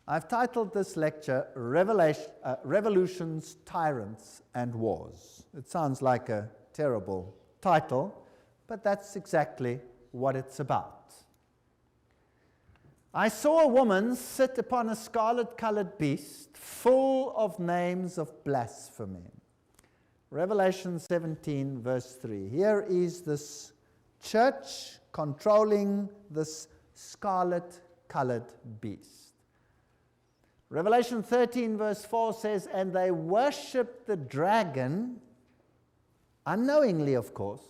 I've titled this lecture Revolutions, Tyrants, and Wars. It sounds like a terrible title, but that's exactly what it's about. I saw a woman sit upon a scarlet-colored beast full of names of blasphemy. Revelation 17, verse 3. Here is this church controlling this scarlet-colored beast. Revelation 13, verse 4 says, and they worshipped the dragon, unknowingly, of course,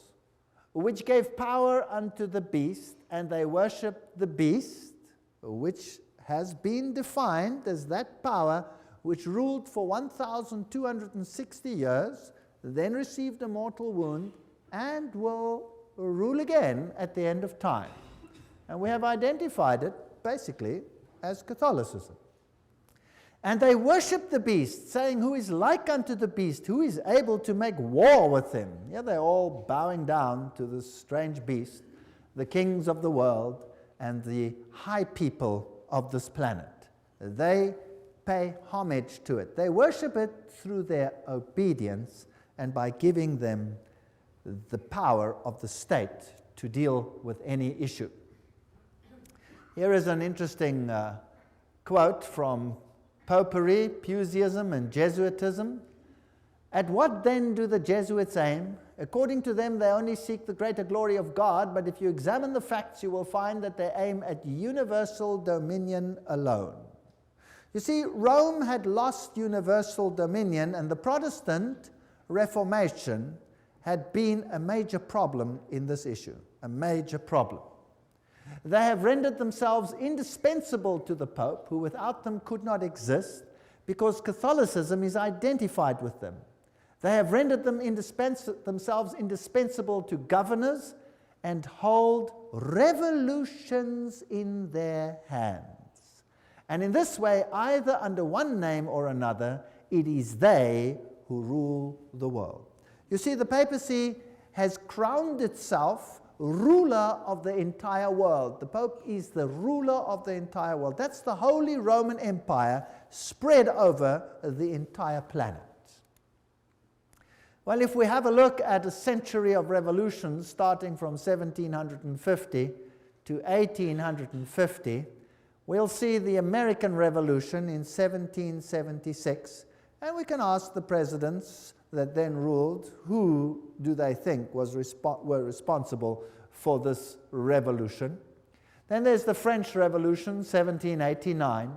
which gave power unto the beast, and they worshipped the beast, which has been defined as that power which ruled for 1,260 years, then received a mortal wound, and will rule again at the end of time. And we have identified it, basically, as Catholicism. And they worship the beast, saying, who is like unto the beast, who is able to make war with him? Yeah, they're all bowing down to this strange beast, the kings of the world and the high people of this planet. They pay homage to it. They worship it through their obedience and by giving them the power of the state to deal with any issue. Here is an interesting quote from Popery, Puseyism, and Jesuitism. At what then do the Jesuits aim? According to them, they only seek the greater glory of God, but if you examine the facts, you will find that they aim at universal dominion alone. You see, Rome had lost universal dominion, and the Protestant Reformation had been a major problem in this issue, a major problem. They have rendered themselves indispensable to the Pope, who without them could not exist, because Catholicism is identified with them. They have rendered them themselves indispensable to governors and hold revolutions in their hands. And in this way, either under one name or another, it is they who rule the world. You see, the papacy has crowned itself ruler of the entire world. The Pope is the ruler of the entire world. That's the Holy Roman Empire spread over the entire planet. Well, if we have a look at a century of revolutions starting from 1750 to 1850, we'll see the American Revolution in 1776, and we can ask the presidents that then ruled, who do they think were responsible for this revolution? Then there's the French Revolution, 1789,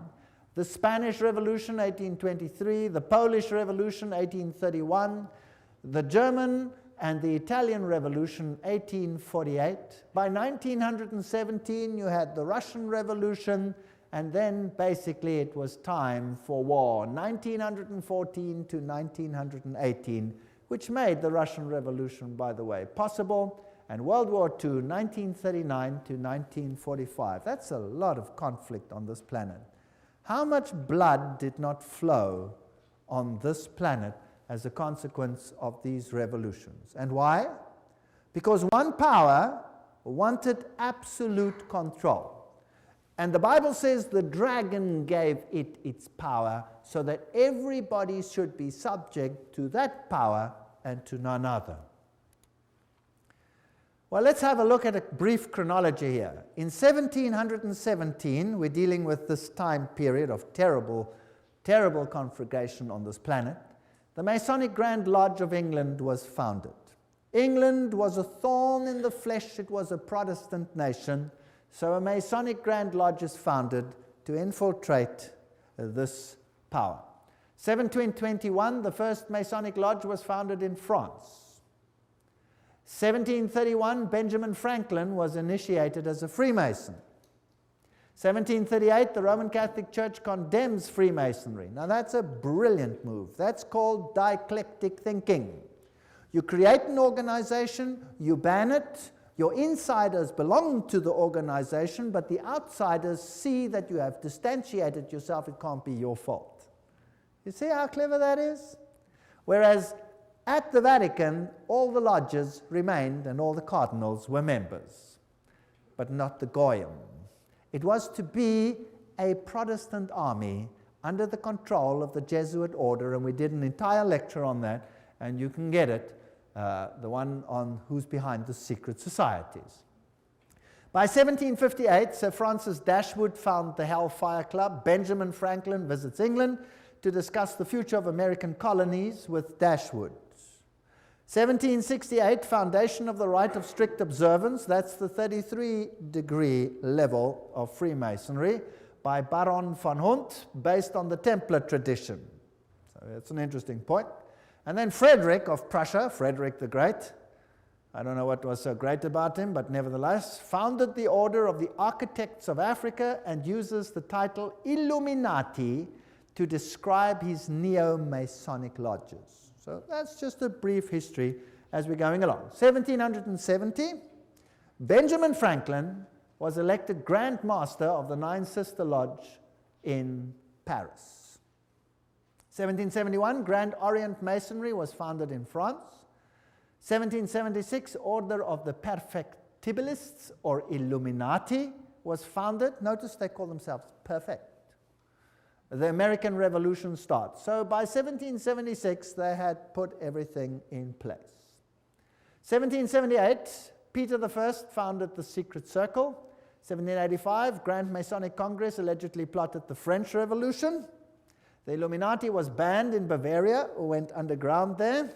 the Spanish Revolution, 1823, the Polish Revolution, 1831, the German and the Italian Revolution, 1848. By 1917, you had the Russian Revolution, and then basically it was time for war, 1914 to 1918, which made the Russian Revolution, by the way, possible, and World War II, 1939 to 1945. That's a lot of conflict on this planet. How much blood did not flow on this planet as a consequence of these revolutions? And why? Because one power wanted absolute control. And the Bible says the dragon gave it its power so that everybody should be subject to that power and to none other. Well, let's have a look at a brief chronology here. In 1717, we're dealing with this time period of terrible, terrible conflagration on this planet. The Masonic Grand Lodge of England was founded. England was a thorn in the flesh. It was a Protestant nation. So a Masonic Grand Lodge is founded to infiltrate this power. 1721, the first Masonic Lodge was founded in France. 1731, Benjamin Franklin was initiated as a Freemason. 1738, the Roman Catholic Church condemns Freemasonry. Now that's a brilliant move. That's called dialectic thinking. You create an organization, you ban it, your insiders belong to the organization, but the outsiders see that you have distantiated yourself. It can't be your fault. You see how clever that is? Whereas at the Vatican, all the lodges remained and all the cardinals were members, but not the Goyim. It was to be a Protestant army under the control of the Jesuit order, and we did an entire lecture on that, and you can get it, the one on who's behind the secret societies. By 1758, Sir Francis Dashwood founded the Hellfire Club. Benjamin Franklin visits England to discuss the future of American colonies with Dashwood. 1768, foundation of the rite of strict observance. That's the 33-degree level of Freemasonry by Baron von Hunt, based on the Templar tradition. So that's an interesting point. And then Frederick of Prussia, Frederick the Great, I don't know what was so great about him, but nevertheless, founded the Order of the Architects of Africa and uses the title Illuminati to describe his neo-Masonic lodges. So that's just a brief history as we're going along. 1770, Benjamin Franklin was elected Grand Master of the Nine Sister Lodge in Paris. 1771, Grand Orient Masonry was founded in France. 1776, Order of the Perfectibilists, or Illuminati, was founded. Notice they call themselves perfect. The American Revolution starts. So by 1776, they had put everything in place. 1778, Peter I founded the Secret Circle. 1785, Grand Masonic Congress allegedly plotted the French Revolution. The Illuminati was banned in Bavaria, or went underground there.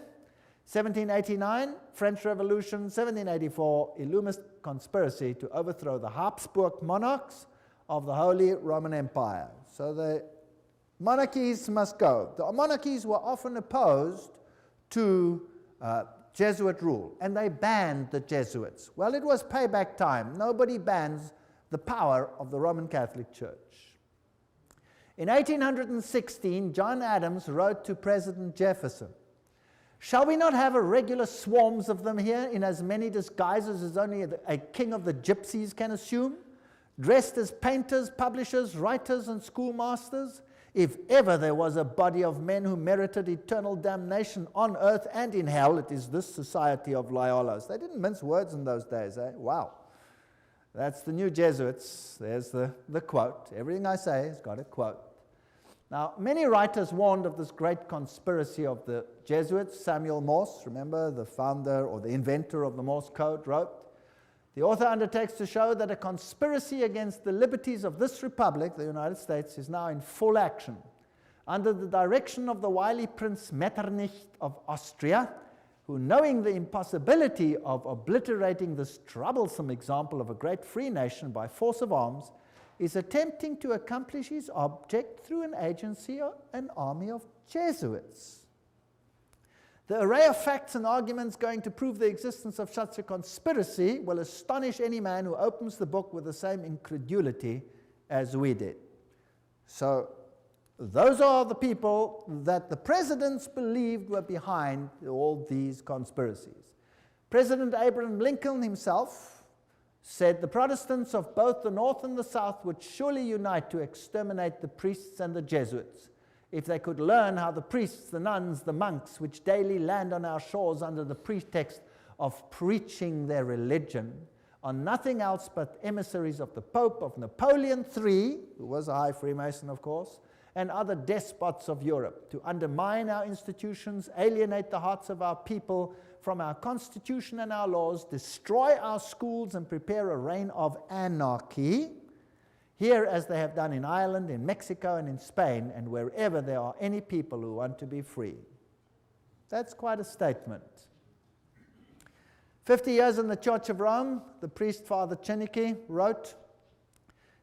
1789, French Revolution. 1784, Illumist conspiracy to overthrow the Habsburg monarchs of the Holy Roman Empire. So the monarchies must go. The monarchies were often opposed to Jesuit rule, and they banned the Jesuits. Well, it was payback time. Nobody bans the power of the Roman Catholic Church. In 1816, John Adams wrote to President Jefferson, "Shall we not have a regular swarms of them here in as many disguises as only a king of the gypsies can assume, dressed as painters, publishers, writers, and schoolmasters? If ever there was a body of men who merited eternal damnation on earth and in hell, it is this society of Loyolas." They didn't mince words in those days, eh? Wow. That's the new Jesuits. There's the quote. Everything I say has got a quote. Now, many writers warned of this great conspiracy of the Jesuits. Samuel Morse, remember, the founder or the inventor of the Morse code, wrote, "The author undertakes to show that a conspiracy against the liberties of this republic, the United States, is now in full action. Under the direction of the wily Prince Metternich of Austria, who, knowing the impossibility of obliterating this troublesome example of a great free nation by force of arms, is attempting to accomplish his object through an agency or an army of Jesuits. The array of facts and arguments going to prove the existence of such a conspiracy will astonish any man who opens the book with the same incredulity as we did." So those are the people that the presidents believed were behind all these conspiracies. President Abraham Lincoln himself said the Protestants of both the North and the South would surely unite to exterminate the priests and the Jesuits, if they could learn how the priests, the nuns, the monks, which daily land on our shores under the pretext of preaching their religion, are nothing else but emissaries of the Pope, of Napoleon III, who was a high Freemason, of course, and other despots of Europe, to undermine our institutions, alienate the hearts of our people from our Constitution and our laws, destroy our schools, and prepare a reign of anarchy, here as they have done in Ireland, in Mexico, and in Spain, and wherever there are any people who want to be free." That's quite a statement. 50 years in the Church of Rome, the priest Father Chiniki wrote,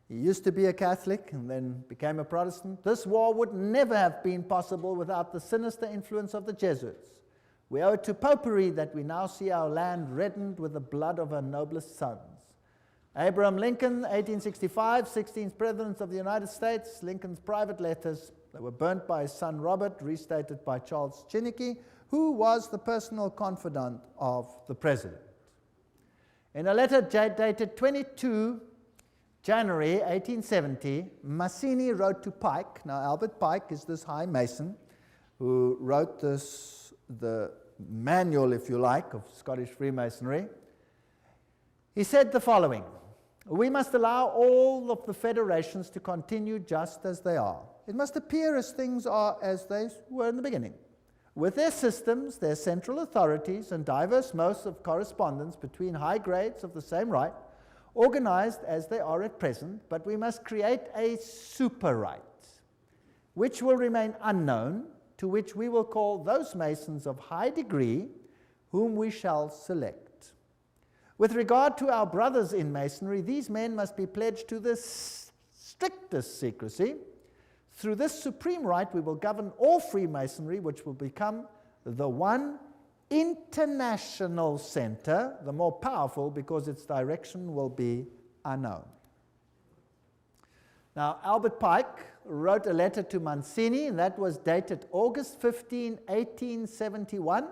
he used to be a Catholic and then became a Protestant, "This war would never have been possible without the sinister influence of the Jesuits. We owe it to popery that we now see our land reddened with the blood of our noblest sons." Abraham Lincoln, 1865, 16th President of the United States. Lincoln's private letters that were burnt by his son Robert, restated by Charles Chiniki, who was the personal confidant of the president. In a letter dated 22 January 1870, Mazzini wrote to Pike. Now, Albert Pike is this high Mason who wrote the manual, if you like, of Scottish Freemasonry. He said the following: we must allow all of the federations to continue just as they are. It must appear as things are as they were in the beginning, with their systems, their central authorities, and diverse modes of correspondence between high grades of the same right, organized as they are at present, but we must create a super right, which will remain unknown, to which we will call those Masons of high degree, whom we shall select. With regard to our brothers in Masonry, these men must be pledged to the strictest secrecy. Through this supreme right, we will govern all Freemasonry, which will become the one international center, the more powerful because its direction will be unknown. Now, Albert Pike wrote a letter to Mancini, and that was dated August 15, 1871,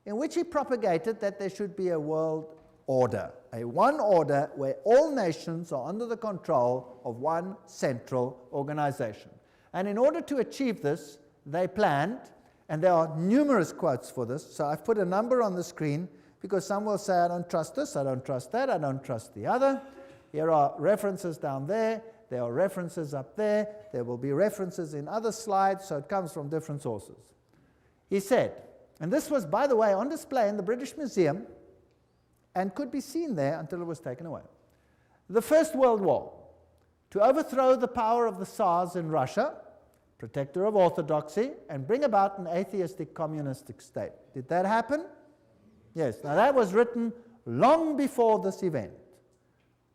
in which he propagated that there should be a world order, a one order where all nations are under the control of one central organization. And in order to achieve this, they planned, and there are numerous quotes for this, so I've put a number on the screen because some will say, I don't trust this, I don't trust that, I don't trust the other. Here are references down there, there are references up there, there will be references in other slides, so it comes from different sources. He said, and this was, by the way, on display in the British Museum and could be seen there until it was taken away. The First World War, to overthrow the power of the Tsars in Russia, protector of orthodoxy, and bring about an atheistic communistic state. Did that happen? Yes. Now that was written long before this event.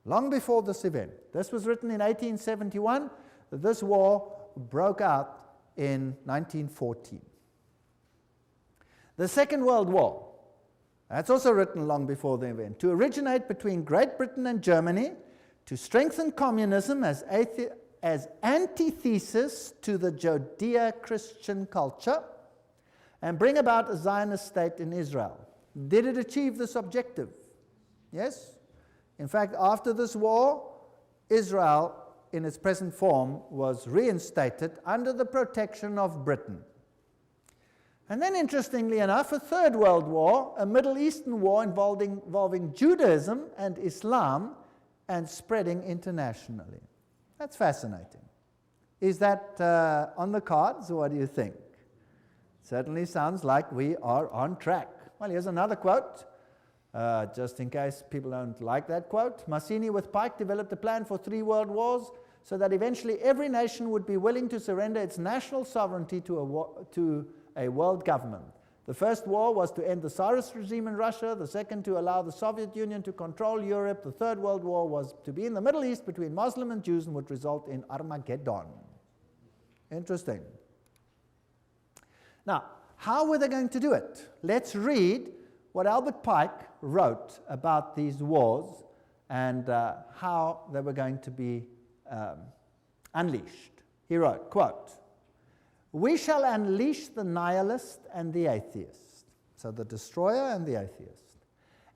Long before this event. This was written in 1871. This war broke out in 1914. The Second World War, that's also written long before the event, to originate between Great Britain and Germany, to strengthen communism as antithesis to the Judeo-Christian culture, and bring about a Zionist state in Israel. Did it achieve this objective? Yes. In fact, after this war, Israel, in its present form, was reinstated under the protection of Britain. And then, interestingly enough, a Third World War, a Middle Eastern war involving Judaism and Islam and spreading internationally. That's fascinating. Is that on the cards, or what do you think? Certainly sounds like we are on track. Well, here's another quote, just in case people don't like that quote. Mazzini with Pike developed a plan for 3 world wars so that eventually every nation would be willing to surrender its national sovereignty to a world government. The first war was to end the Tsarist regime in Russia, the second to allow the Soviet Union to control Europe, the Third World War was to be in the Middle East between Muslim and Jews and would result in Armageddon. Interesting. Now, how were they going to do it? Let's read what Albert Pike wrote about these wars and how they were going to be unleashed. He wrote, quote, "We shall unleash the nihilist and the atheist," so the destroyer and the atheist,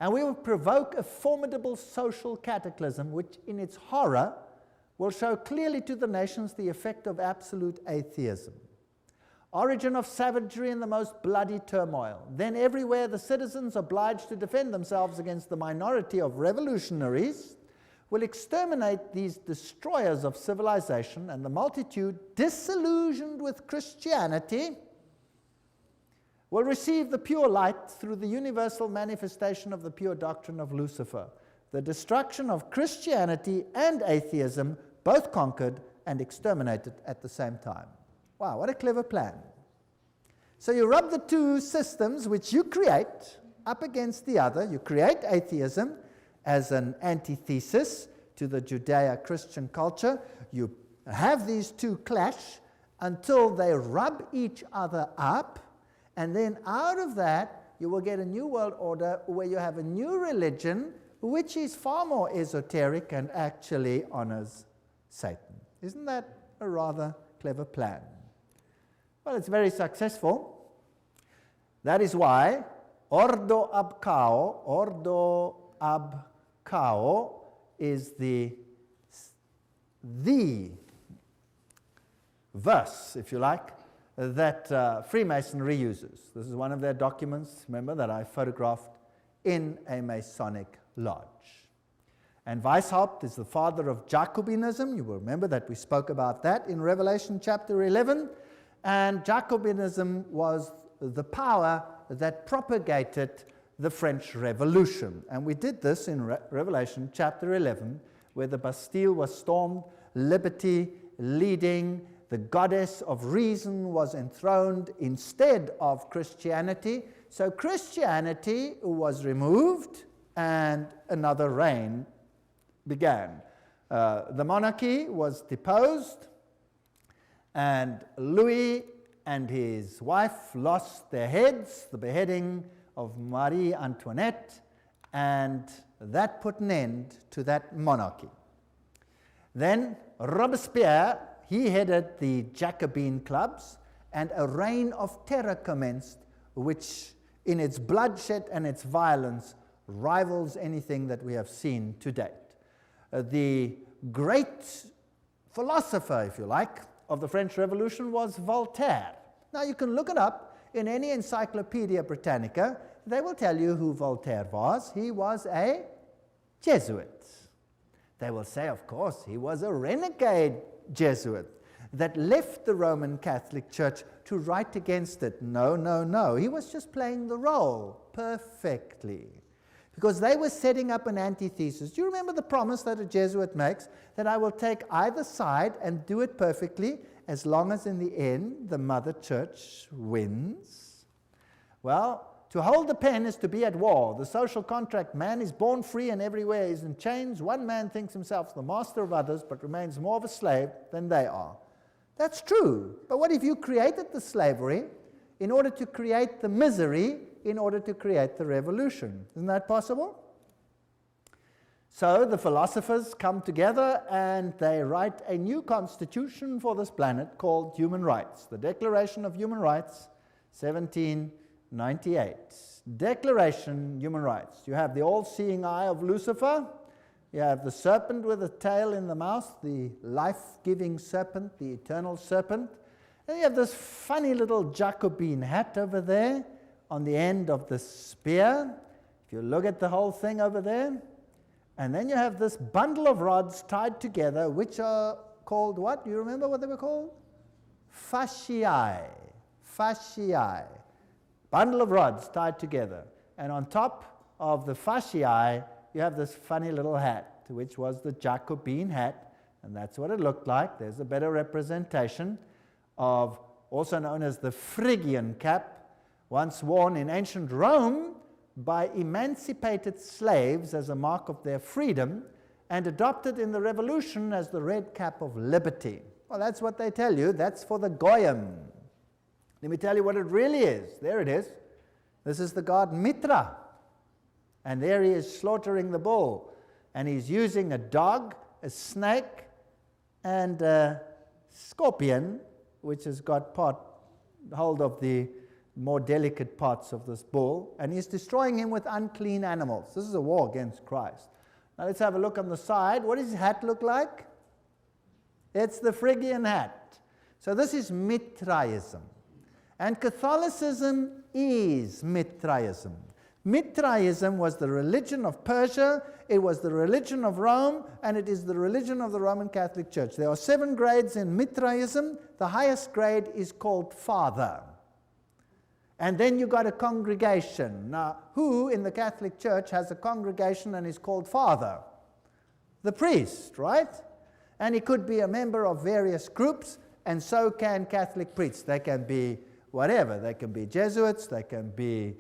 "and we will provoke a formidable social cataclysm which in its horror will show clearly to the nations the effect of absolute atheism. Origin of savagery and the most bloody turmoil. Then everywhere the citizens obliged to defend themselves against the minority of revolutionaries will exterminate these destroyers of civilization, and the multitude, disillusioned with Christianity, will receive the pure light through the universal manifestation of the pure doctrine of Lucifer. The destruction of Christianity and atheism, both conquered and exterminated at the same time." Wow, what a clever plan. So you rub the two systems which you create up against the other. You create atheism as an antithesis to the Judeo-Christian culture. You have these two clash until they rub each other up, and then out of that you will get a new world order where you have a new religion which is far more esoteric and actually honors Satan. Isn't that a rather clever plan? Well, it's very successful. That is why Ordo ab Cao is the verse, if you like, that Freemasonry uses. This is one of their documents, remember, that I photographed in a Masonic lodge. And Weishaupt is the father of Jacobinism. You will remember that we spoke about that in Revelation chapter 11. And Jacobinism was the power that propagated the French Revolution. And we did this in Revelation chapter 11, where the Bastille was stormed, liberty leading, the goddess of reason was enthroned instead of Christianity. So Christianity was removed and another reign began. The monarchy was deposed, and Louis and his wife lost their heads, the beheading of Marie Antoinette, and that put an end to that monarchy. Then Robespierre, he headed the Jacobin clubs, and a reign of terror commenced, which in its bloodshed and its violence rivals anything that we have seen to date. The great philosopher, if you like, of the French Revolution was Voltaire. Now you can look it up in any Encyclopedia Britannica. They will tell you who Voltaire was. He was a Jesuit. They will say, of course, he was a renegade Jesuit that left the Roman Catholic Church to write against it. No, no, no. He was just playing the role perfectly, because they were setting up an antithesis. Do you remember the promise that a Jesuit makes? That I will take either side and do it perfectly, as long as in the end the Mother Church wins. Well, to hold the pen is to be at war. The social contract, man is born free and everywhere is in chains. One man thinks himself the master of others, but remains more of a slave than they are. That's true. But what if you created the slavery in order to create the misery, in order to create the revolution? Isn't that possible? So the philosophers come together and they write a new constitution for this planet called Human Rights. The Declaration of Human Rights, 1798. Declaration, Human Rights. You have the all-seeing eye of Lucifer. You have the serpent with a tail in the mouth, the life-giving serpent, the eternal serpent. And you have this funny little Jacobin hat over there on the end of the spear. If you look at the whole thing over there. And then you have this bundle of rods tied together, which are called what? Do you remember what they were called? Fasciae. Fasciae. Bundle of rods tied together. And on top of the fasciae, you have this funny little hat, which was the Jacobin hat. And that's what it looked like. There's a better representation of, also known as the Phrygian cap, once worn in ancient Rome by emancipated slaves as a mark of their freedom, and adopted in the Revolution as the red cap of liberty. Well, that's what they tell you. That's for the Goyim. Let me tell you what it really is. There it is. This is the god Mitra. And there he is slaughtering the bull. And he's using a dog, a snake, and a scorpion, which has got hold of the more delicate parts of this bull, and he's destroying him with unclean animals. This is a war against Christ. Now let's have a look on the side. What does his hat look like? It's the Phrygian hat. So this is Mithraism. And Catholicism is Mithraism. Mithraism was the religion of Persia, it was the religion of Rome, and it is the religion of the Roman Catholic Church. There are 7 grades in Mithraism. The highest grade is called Father. And then you got a congregation. Now, who in the Catholic Church has a congregation and is called Father? The priest, right? And he could be a member of various groups, and so can Catholic priests. They can be whatever. They can be Jesuits, they can be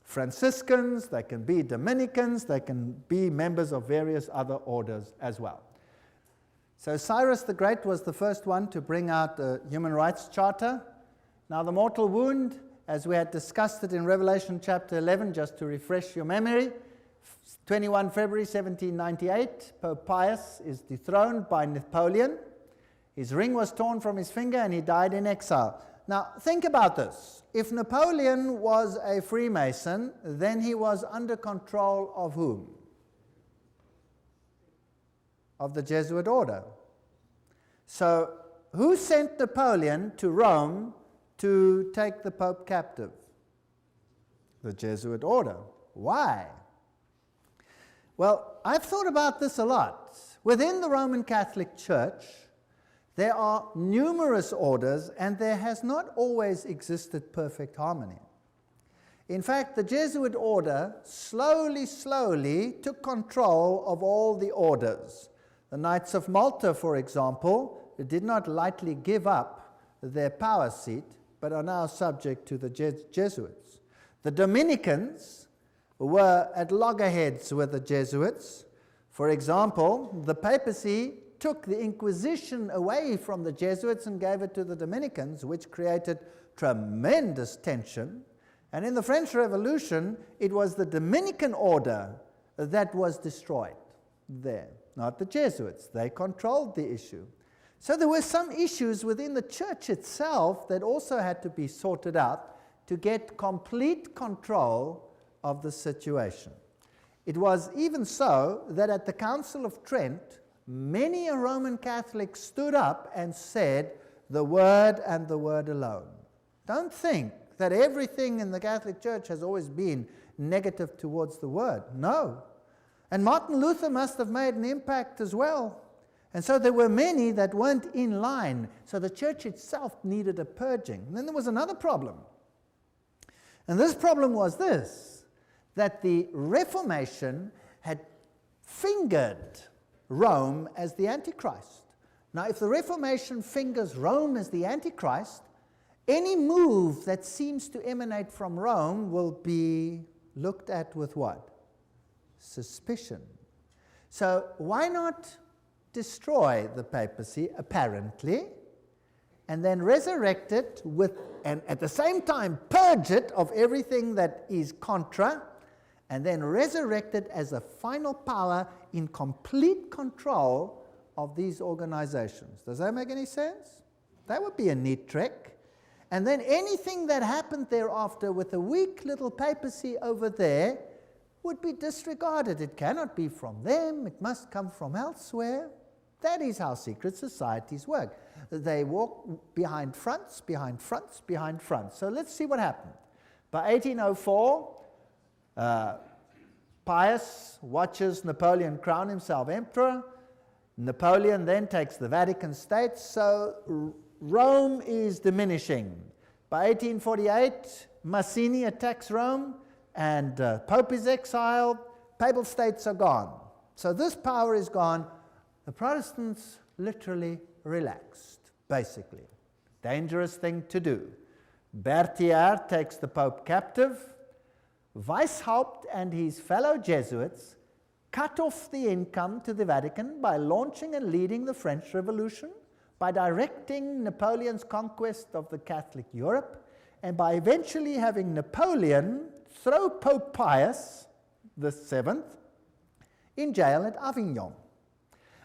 Franciscans, they can be Dominicans, they can be members of various other orders as well. So Cyrus the Great was the first one to bring out the Human Rights Charter. Now the mortal wound, as we had discussed it in Revelation chapter 11, just to refresh your memory, 21 February 1798, Pope Pius is dethroned by Napoleon. His ring was torn from his finger and he died in exile. Now think about this. If Napoleon was a Freemason, then he was under control of whom? Of the Jesuit order. So who sent Napoleon to Rome to take the Pope captive? The Jesuit order. Why? Well, I've thought about this a lot. Within the Roman Catholic Church, there are numerous orders, and there has not always existed perfect harmony. In fact, the Jesuit order slowly took control of all the orders. The Knights of Malta, for example, did not lightly give up their power seat, but are now subject to the Jesuits. The Dominicans were at loggerheads with the Jesuits. For example, the papacy took the Inquisition away from the Jesuits and gave it to the Dominicans, which created tremendous tension. And in the French Revolution, it was the Dominican order that was destroyed there, not the Jesuits. They controlled the issue. So there were some issues within the church itself that also had to be sorted out to get complete control of the situation. It was even so that at the Council of Trent, many a Roman Catholic stood up and said, the Word and the Word alone. Don't think that everything in the Catholic Church has always been negative towards the Word. No. And Martin Luther must have made an impact as well. And so there were many that weren't in line. So the church itself needed a purging. And then there was another problem. And this problem was this, that the Reformation had fingered Rome as the Antichrist. Now, if the Reformation fingers Rome as the Antichrist, any move that seems to emanate from Rome will be looked at with what? Suspicion. So why not destroy the papacy, apparently, and then resurrect it and at the same time purge it of everything that is contra, and then resurrect it as a final power in complete control of these organizations. Does that make any sense? That would be a neat trick. And then anything that happened thereafter with a weak little papacy over there would be disregarded. It cannot be from them. It must come from elsewhere. That is how secret societies work. They walk behind fronts, behind fronts, behind fronts. So let's see what happened. By 1804, Pius watches Napoleon crown himself emperor. Napoleon then takes the Vatican States. So Rome is diminishing. By 1848, Mazzini attacks Rome, and Pope is exiled. Papal states are gone. So this power is gone. The Protestants literally relaxed, basically. Dangerous thing to do. Berthier takes the Pope captive. Weishaupt and his fellow Jesuits cut off the income to the Vatican by launching and leading the French Revolution, by directing Napoleon's conquest of the Catholic Europe, and by eventually having Napoleon throw Pope Pius VII in jail at Avignon,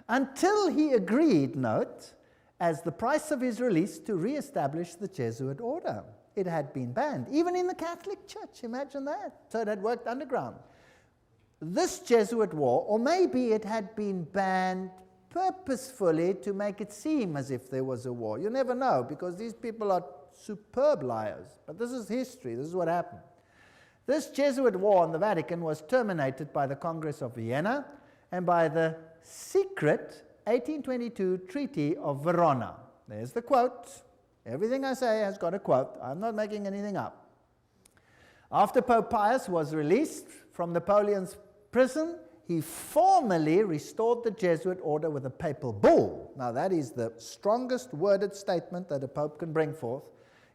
until he agreed, note, as the price of his release, to re-establish the Jesuit order. It had been banned, even in the Catholic Church, imagine that. So it had worked underground. This Jesuit war, or maybe it had been banned purposefully to make it seem as if there was a war. You never know, because these people are superb liars. But this is history. This is what happened. This Jesuit war in the Vatican was terminated by the Congress of Vienna and by the secret 1822 Treaty of Verona. There's the quote. Everything I say has got a quote. I'm not making anything up. After Pope Pius was released from Napoleon's prison, he formally restored the Jesuit order with a papal bull. Now that is the strongest worded statement that a pope can bring forth.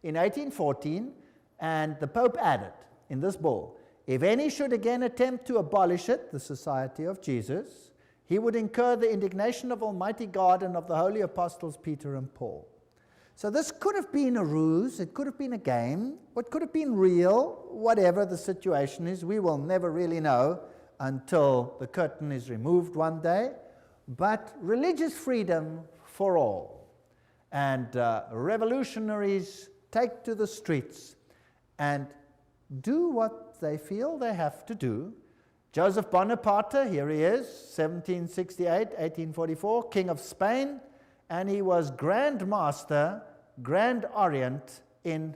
In 1814, and the Pope added in this bull, if any should again attempt to abolish it, the Society of Jesus, he would incur the indignation of Almighty God and of the holy apostles Peter and Paul. So this could have been a ruse, it could have been a game, what could have been real, whatever the situation is, we will never really know until the curtain is removed one day. But religious freedom for all. And revolutionaries take to the streets and do what they feel they have to do. Joseph Bonaparte, here he is, 1768, 1844, King of Spain, and he was Grand Master, Grand Orient in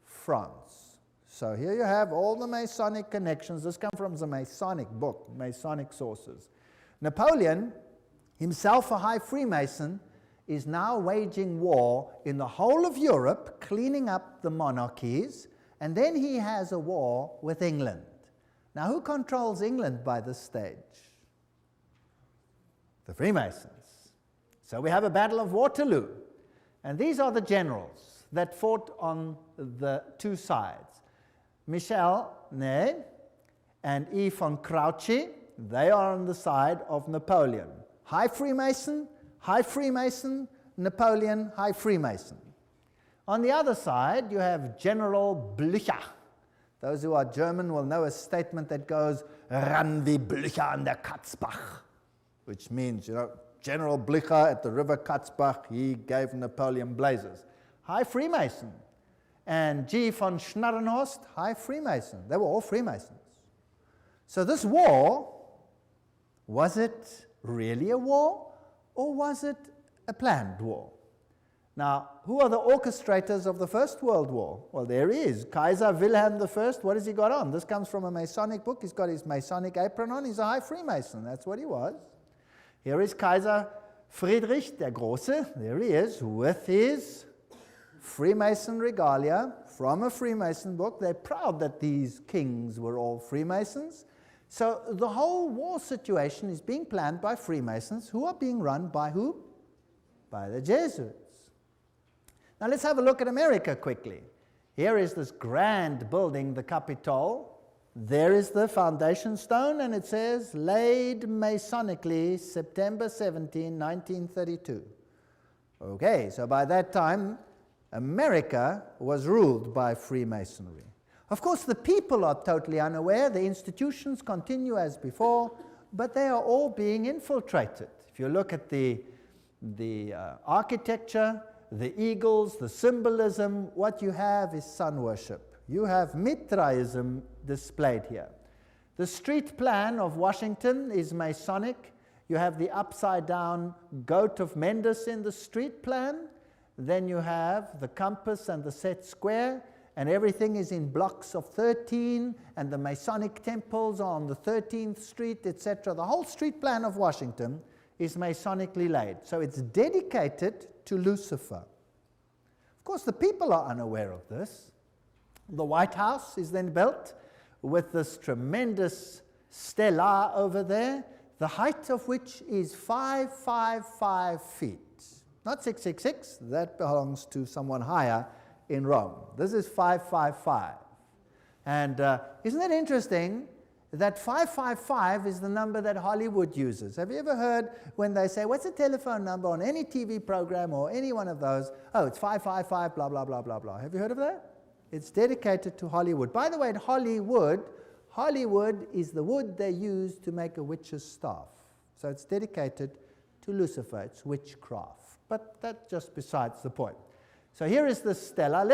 France. So here you have all the Masonic connections. This comes from the Masonic book, Masonic sources. Napoleon, himself a high Freemason, is now waging war in the whole of Europe, cleaning up the monarchies, and then he has a war with England. Now, who controls England by this stage? The Freemasons. So we have a Battle of Waterloo, and these are the generals that fought on the two sides. Michel Ney and E. von Grouchy, they are on the side of Napoleon. High Freemason, Napoleon, High Freemason. On the other side, you have General Blücher. Those who are German will know a statement that goes, "Ran wie Blücher an der Katzbach," which means, General Blücher at the river Katzbach, he gave Napoleon blazes. High Freemason. And G. von Schnarrenhorst, High Freemason. They were all Freemasons. So this war, was it really a war, or was it a planned war? Now, who are the orchestrators of the First World War? Well, there he is, Kaiser Wilhelm I. What has he got on? This comes from a Masonic book. He's got his Masonic apron on. He's a high Freemason. That's what he was. Here is Kaiser Friedrich der Große. There he is, with his Freemason regalia from a Freemason book. They're proud that these kings were all Freemasons. So the whole war situation is being planned by Freemasons, who are being run by who? By the Jesuits. Now let's have a look at America quickly. Here is this grand building, the Capitol. There is the foundation stone, and it says, laid Masonically, September 17, 1932. Okay, so by that time, America was ruled by Freemasonry. Of course, the people are totally unaware. The institutions continue as before, but they are all being infiltrated. If you look at the architecture, the eagles, the symbolism, what you have is sun worship. You have Mitraism displayed here. The street plan of Washington is Masonic. You have the upside-down goat of Mendes in the street plan. Then you have the compass and the set square, and everything is in blocks of 13, and the Masonic temples are on the 13th Street, etc. The whole street plan of Washington is Masonically laid. So it's dedicated to Lucifer. Of course, the people are unaware of this. The White House is then built with this tremendous stela over there, the height of which is 555 feet. Not 666, that belongs to someone higher in Rome. This is 555. And isn't it interesting that 555 is the number that Hollywood uses? Have you ever heard when they say, what's the telephone number on any TV program or any one of those? Oh, it's 555, blah, blah, blah, blah, blah. Have you heard of that? It's dedicated to Hollywood. By the way, in Hollywood is the wood they use to make a witch's staff. So it's dedicated to Lucifer. It's witchcraft. But that's just besides the point. So here is the stela.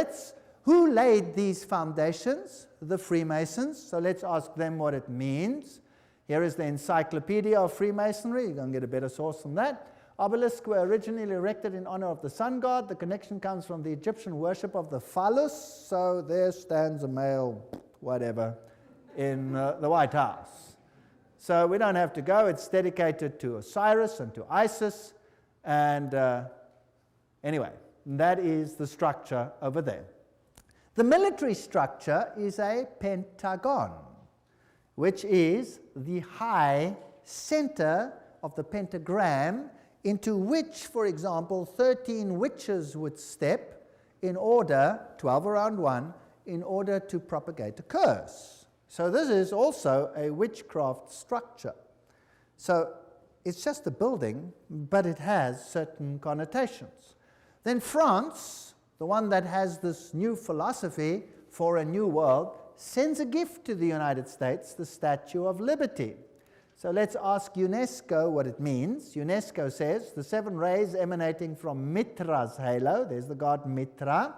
Who laid these foundations? The Freemasons. So let's ask them what it means. Here is the Encyclopedia of Freemasonry. You're going to get a better source than that. Obelisks were originally erected in honor of the sun god. The connection comes from the Egyptian worship of the phallus. So there stands a male, whatever, in the White House. So we don't have to go. It's dedicated to Osiris and to Isis. And anyway, that is the structure over there. The military structure is a pentagon, which is the high center of the pentagram into which, for example, 13 witches would step in order, 12 around one, in order to propagate a curse. So this is also a witchcraft structure. So it's just a building, but it has certain connotations. Then France, the one that has this new philosophy for a new world, sends a gift to the United States, the Statue of Liberty. So let's ask UNESCO what it means. UNESCO says the 7 rays emanating from Mitra's halo, there's the god Mitra,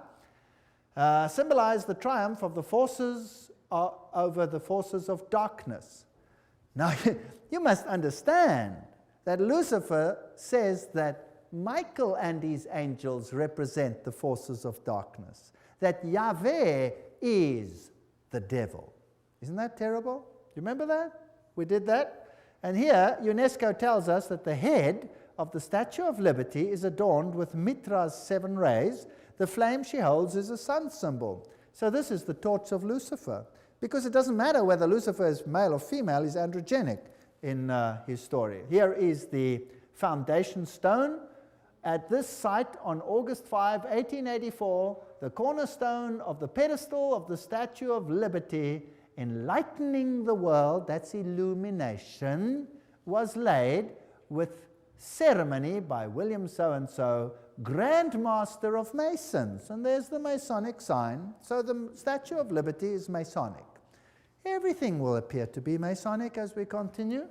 symbolize the triumph of the forces over the forces of darkness. Now, you must understand that Lucifer says that Michael and his angels represent the forces of darkness, that Yahweh is the devil. Isn't that terrible? You remember that? We did that. And here, UNESCO tells us that the head of the Statue of Liberty is adorned with Mitra's 7 rays. The flame she holds is a sun symbol. So this is the torch of Lucifer. Because it doesn't matter whether Lucifer is male or female, he's androgenic in his story. Here is the foundation stone. At this site on August 5, 1884, the cornerstone of the pedestal of the Statue of Liberty, enlightening the world, that's illumination, was laid with ceremony by William so-and-so, Grand Master of Masons. And there's the Masonic sign. So the Statue of Liberty is Masonic. Everything will appear to be Masonic as we continue.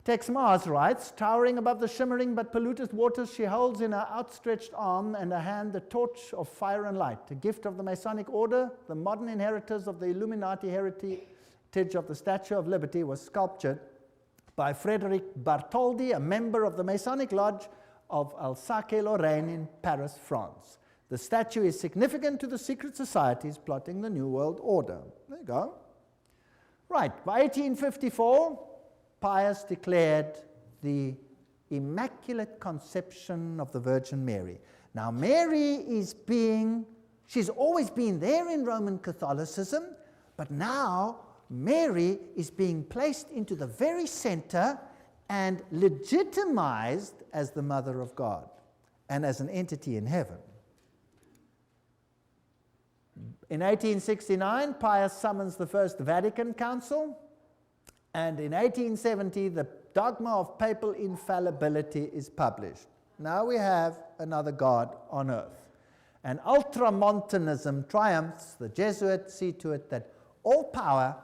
Tex Mars writes, towering above the shimmering but polluted waters, she holds in her outstretched arm and her hand the torch of fire and light, a gift of the Masonic order. The modern inheritors of the Illuminati heritage of the Statue of Liberty was sculptured by Frederic Bartholdi, a member of the Masonic Lodge of Alsace-Lorraine in Paris, France. The statue is significant to the secret societies plotting the New World Order. There you go. Right, by 1854, Pius declared the Immaculate Conception of the Virgin Mary. Now, Mary she's always been there in Roman Catholicism, but now Mary is being placed into the very center and legitimized as the Mother of God and as an entity in heaven. In 1869, Pius summons the First Vatican Council, and in 1870, the Dogma of Papal Infallibility is published. Now we have another God on earth. And Ultramontanism triumphs. The Jesuits see to it that all power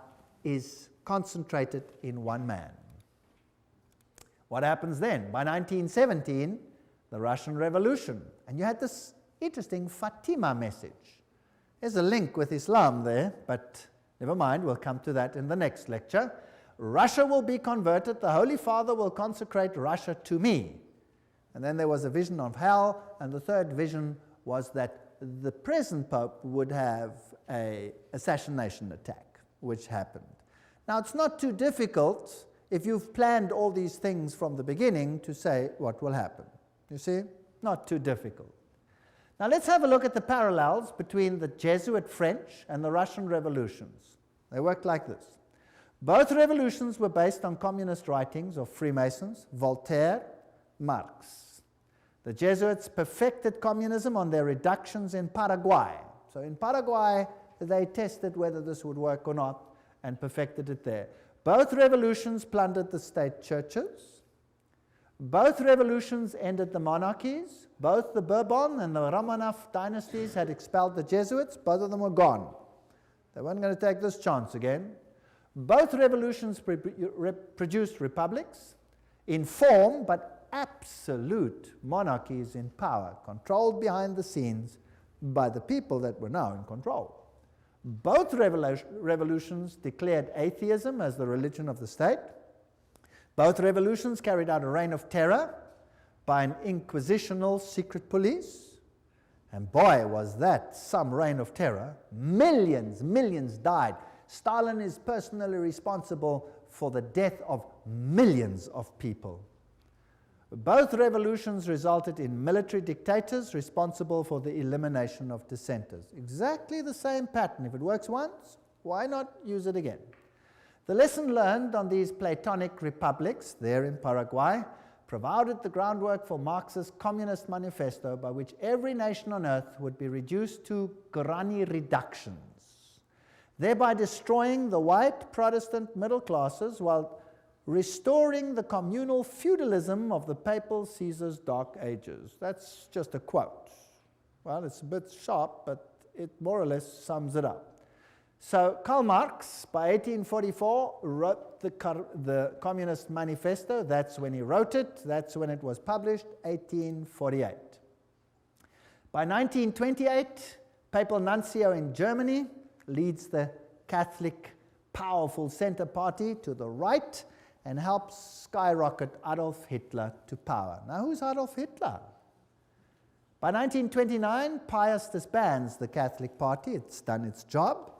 is concentrated in one man. What happens then? By 1917, the Russian Revolution. And you had this interesting Fatima message. There's a link with Islam there, but never mind, we'll come to that in the next lecture. Russia will be converted. The Holy Father will consecrate Russia to me. And then there was a vision of hell, and the third vision was that the present Pope would have an assassination attack, which happened. Now, it's not too difficult if you've planned all these things from the beginning to say what will happen. You see? Not too difficult. Now, let's have a look at the parallels between the Jesuit French and the Russian revolutions. They worked like this. Both revolutions were based on communist writings of Freemasons, Voltaire, Marx. The Jesuits perfected communism on their reductions in Paraguay. So in Paraguay, they tested whether this would work or not and perfected it there. Both revolutions plundered the state churches. Both revolutions ended the monarchies. Both the Bourbon and the Romanov dynasties had expelled the Jesuits. Both of them were gone. They weren't going to take this chance again. Both revolutions produced republics in form, but absolute monarchies in power, controlled behind the scenes by the people that were now in control. Both revolutions declared atheism as the religion of the state. Both revolutions carried out a reign of terror by an inquisitional secret police. And boy, was that some reign of terror. Millions died. Stalin is personally responsible for the death of millions of people. Both revolutions resulted in military dictators responsible for the elimination of dissenters. Exactly the same pattern. If it works once, why not use it again? The lesson learned on these Platonic republics there in Paraguay provided the groundwork for Marx's Communist Manifesto, by which every nation on earth would be reduced to granny reductions, thereby destroying the white Protestant middle classes while restoring the communal feudalism of the papal Caesar's dark ages. That's just a quote. Well, it's a bit sharp, but it more or less sums it up. So Karl Marx, by 1844, wrote the Communist Manifesto. That's when he wrote it. That's when it was published, 1848. By 1928, Papal Nuncio in Germany leads the Catholic powerful center party to the right and helps skyrocket Adolf Hitler to power. Now, who's Adolf Hitler? By 1929, Pius disbands the Catholic Party. It's done its job,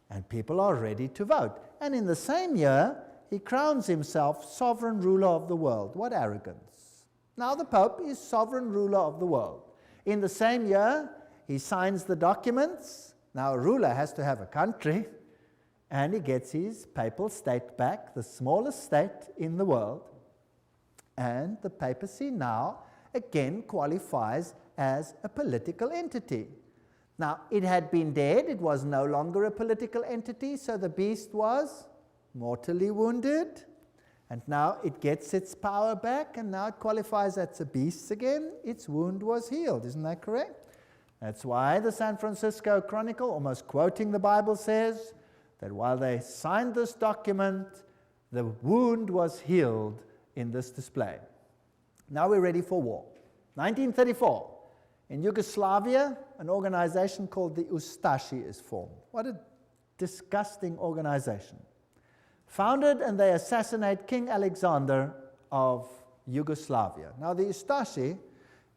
and people are ready to vote. And in the same year, he crowns himself sovereign ruler of the world. What arrogance. Now the Pope is sovereign ruler of the world. In the same year, he signs the documents. Now a ruler has to have a country, and he gets his papal state back, the smallest state in the world. And the papacy now again qualifies as a political entity. Now, it had been dead. It was no longer a political entity, so the beast was mortally wounded. And now it gets its power back, and now it qualifies as a beast again. Its wound was healed. Isn't that correct? That's why the San Francisco Chronicle, almost quoting the Bible, says that while they signed this document, the wound was healed in this display. Now we're ready for war. 1934, in Yugoslavia, an organization called the Ustashi is formed. What a disgusting organization. Founded, and they assassinate King Alexander of Yugoslavia. Now the Ustashi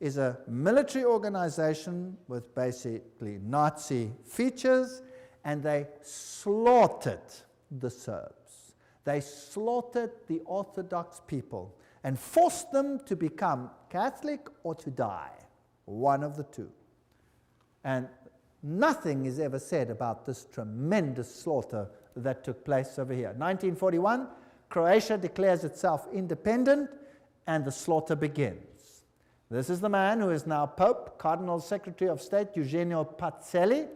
is a military organization with basically Nazi features, and they slaughtered the Serbs. They slaughtered the Orthodox people and forced them to become Catholic or to die, one of the two. And nothing is ever said about this tremendous slaughter that took place over here. 1941, Croatia declares itself independent, and the slaughter begins. This is the man who is now Pope, Cardinal Secretary of State, Eugenio Pacelli.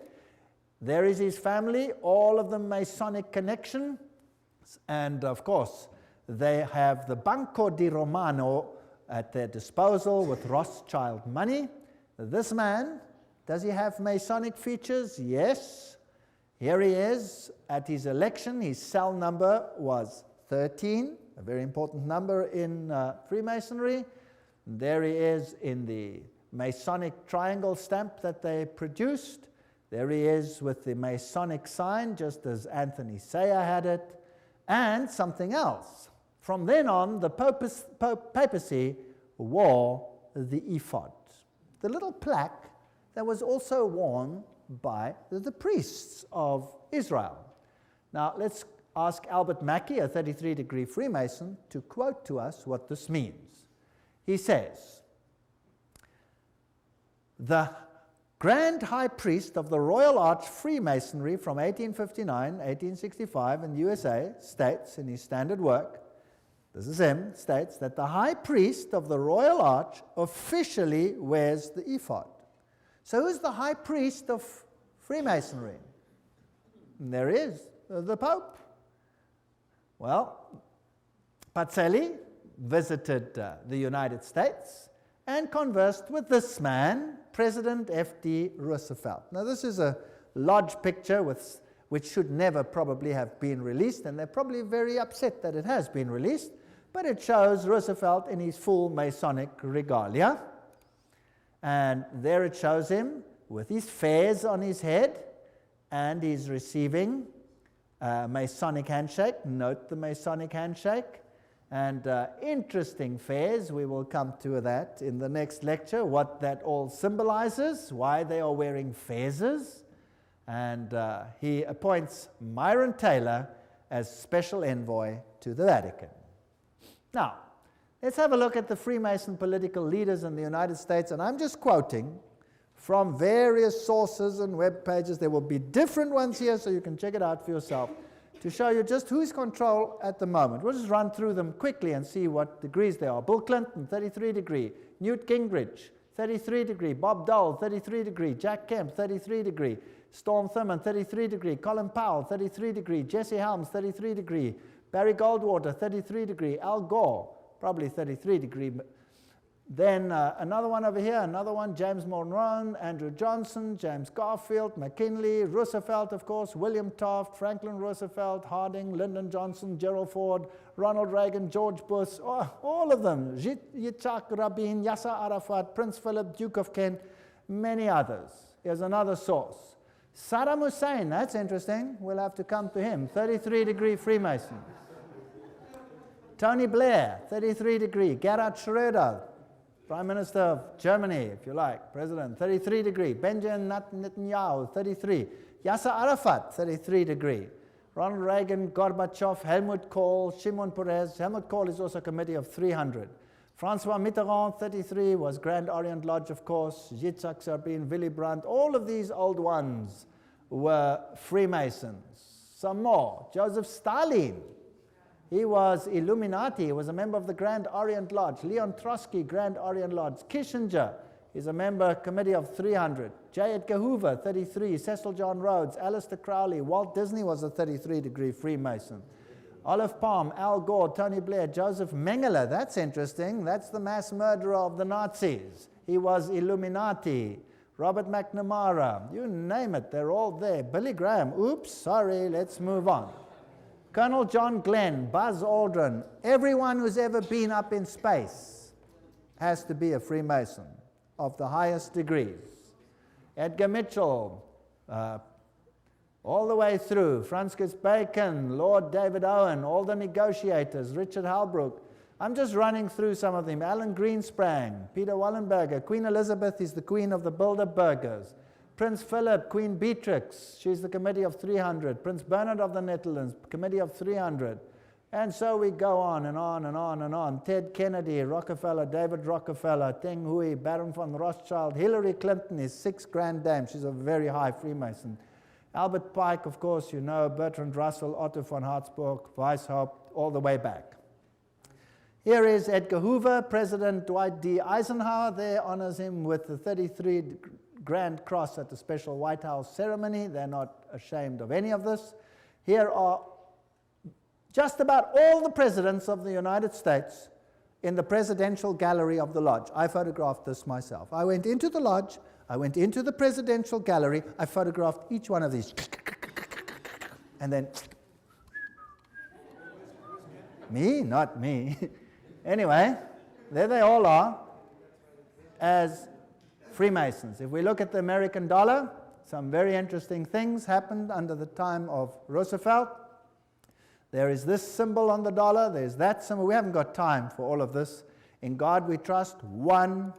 There is his family, all of them Masonic connection, and of course, they have the Banco di Romano at their disposal with Rothschild money. This man, does he have Masonic features? Yes. Here he is at his election. His cell number was 13, a very important number in Freemasonry. There he is in the Masonic triangle stamp that they produced. There he is with the Masonic sign, just as Anthony Sayer had it, and something else. From then on, the papacy wore the ephod, the little plaque that was also worn by the priests of Israel. Now, let's ask Albert Mackey, a 33-degree Freemason, to quote to us what this means. He says, "The Grand High Priest of the Royal Arch Freemasonry from 1859, 1865 in the USA states in his standard work," this is him, states that the High Priest of the Royal Arch officially wears the ephod. So who's the High Priest of Freemasonry? And there is the Pope. Well, Pacelli visited the United States and conversed with this man, President F.D. Roosevelt. Now, this is a large picture which should never probably have been released, and they're probably very upset that it has been released, but it shows Roosevelt in his full Masonic regalia. And there it shows him with his fez on his head, and he's receiving a Masonic handshake. Note the Masonic handshake. And interesting fez, we will come to that in the next lecture, what that all symbolizes, why they are wearing fezes. And he appoints Myron Taylor as special envoy to the Vatican. Now, let's have a look at the Freemason political leaders in the United States, and I'm just quoting from various sources and web pages. There will be different ones here, so you can check it out for yourself, to show you just who's control at the moment. We'll just run through them quickly and see what degrees they are. Bill Clinton, 33 degree. Newt Gingrich, 33 degree. Bob Dole, 33 degree. Jack Kemp, 33 degree. Storm Thurmond, 33 degree. Colin Powell, 33 degree. Jesse Helms, 33 degree. Barry Goldwater, 33 degree. Al Gore, probably 33 degree. Then another one over here, another one, James Monroe, Andrew Johnson, James Garfield, McKinley, Roosevelt, of course, William Taft, Franklin Roosevelt, Harding, Lyndon Johnson, Gerald Ford, Ronald Reagan, George Bush, all of them, Yitzhak Rabin, Yasser Arafat, Prince Philip, Duke of Kent, many others. Here's another source. Saddam Hussein, that's interesting, we'll have to come to him, 33 degree Freemason. Tony Blair, 33 degree. Gerhard Schröder, Prime Minister of Germany, if you like, President, 33 degree. Benjamin Netanyahu, 33. Yasser Arafat, 33 degree. Ronald Reagan, Gorbachev, Helmut Kohl, Shimon Peres. Helmut Kohl is also a committee of 300. Francois Mitterrand, 33, was Grand Orient Lodge, of course. Yitzhak Rabin, Willy Brandt, all of these old ones were Freemasons. Some more. Joseph Stalin, he was Illuminati. He was a member of the Grand Orient Lodge. Leon Trotsky, Grand Orient Lodge. Kissinger is a member committee of 300. J. Edgar Hoover, 33. Cecil John Rhodes, Aleister Crowley. Walt Disney was a 33-degree Freemason. Olive Palm, Al Gore, Tony Blair, Joseph Mengele. That's interesting. That's the mass murderer of the Nazis. He was Illuminati. Robert McNamara. You name it, they're all there. Billy Graham. Oops, sorry, let's move on. Colonel John Glenn, Buzz Aldrin. Everyone who's ever been up in space has to be a Freemason of the highest degrees. Edgar Mitchell, all the way through, Francis Bacon, Lord David Owen, all the negotiators, Richard Halbrook. I'm just running through some of them. Alan Greensprang, Peter Wallenberger. Queen Elizabeth is the queen of the Bilderbergers. Prince Philip, Queen Beatrix, she's the committee of 300. Prince Bernard of the Netherlands, committee of 300. And so we go on and on and on and on. Ted Kennedy, Rockefeller, David Rockefeller, Teng Hui, Baron von Rothschild. Hillary Clinton is 6 grand dame. She's a very high Freemason. Albert Pike, of course, you know, Bertrand Russell, Otto von Habsburg, Weishaupt, all the way back. Here is Edgar Hoover. President Dwight D. Eisenhower there honors him with the 33 Grand Cross at the special White House ceremony. They're not ashamed of any of this. Here are just about all the presidents of the United States in the presidential gallery of the lodge. I photographed this myself. I went into the lodge, I went into the presidential gallery, I photographed each one of these. And then, me? Not me. Anyway, there they all are as Freemasons. If we look at the American dollar, some very interesting things happened under the time of Roosevelt. There is this symbol on the dollar, there's that symbol. We haven't got time for all of this. In God we trust, one.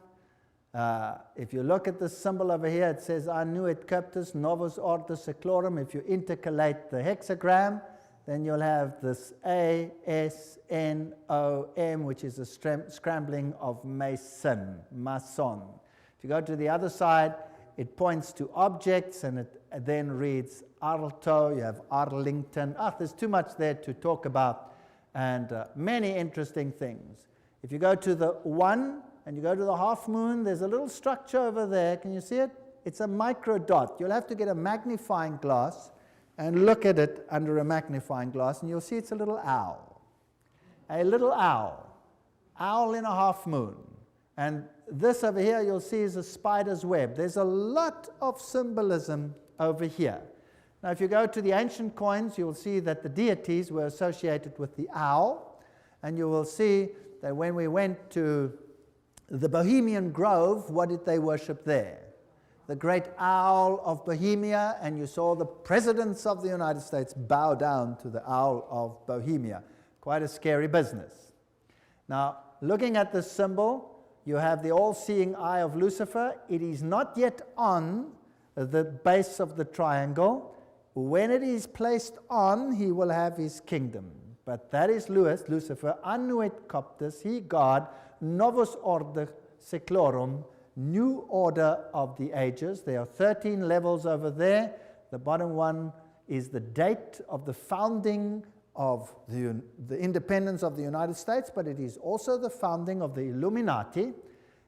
If you look at this symbol over here, it says Annuit Cuptus Novus Ordo Seclorum. If you intercalate the hexagram, then you'll have this A-S-N-O-M, which is a scrambling of Mason, Mason. If you go to the other side, it points to objects, and it then reads Arlto, you have Arlington. There's too much there to talk about, and many interesting things. If you go to the 1 and you go to the half moon, there's a little structure over there. Can you see it? It's a micro dot. You'll have to get a magnifying glass and look at it under a magnifying glass, and you'll see it's a little owl. A little owl. Owl in a half moon. And this over here you'll see is a spider's web. There's a lot of symbolism over here. Now if you go to the ancient coins, you'll see that the deities were associated with the owl, and you will see that when we went to the Bohemian Grove, what did they worship there? The great owl of Bohemia, and you saw the presidents of the United States bow down to the owl of Bohemia. Quite a scary business. Now, looking at this symbol, you have the all-seeing eye of Lucifer. It is not yet on the base of the triangle. When it is placed on, he will have his kingdom. But that is Lucifer, Annuit Coptus, he God, Novus Ordo Seclorum, new order of the ages. There are 13 levels over there. The bottom one is the date of the founding of the independence of the United States, but it is also the founding of the Illuminati.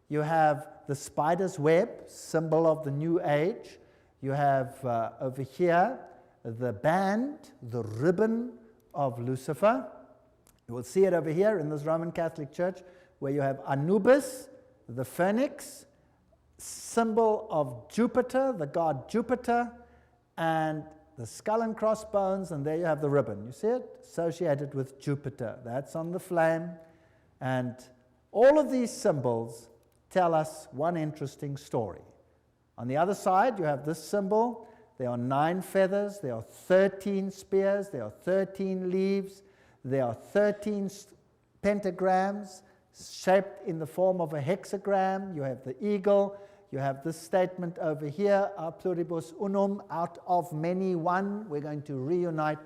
You have the spider's web, symbol of the new age. You have over here the band, the ribbon of Lucifer. You will see it over here in this Roman Catholic Church, where you have Anubis, the phoenix, symbol of Jupiter, the god Jupiter, and the skull and crossbones, and there you have the ribbon. You see it? Associated with Jupiter. That's on the flame. And all of these symbols tell us one interesting story. On the other side, you have this symbol. There are 9 feathers. There are 13 spears. There are 13 leaves. There are 13 pentagrams. shaped in the form of a hexagram. You have the eagle. You have this statement over here, a pluribus unum, out of many one. We're going to reunite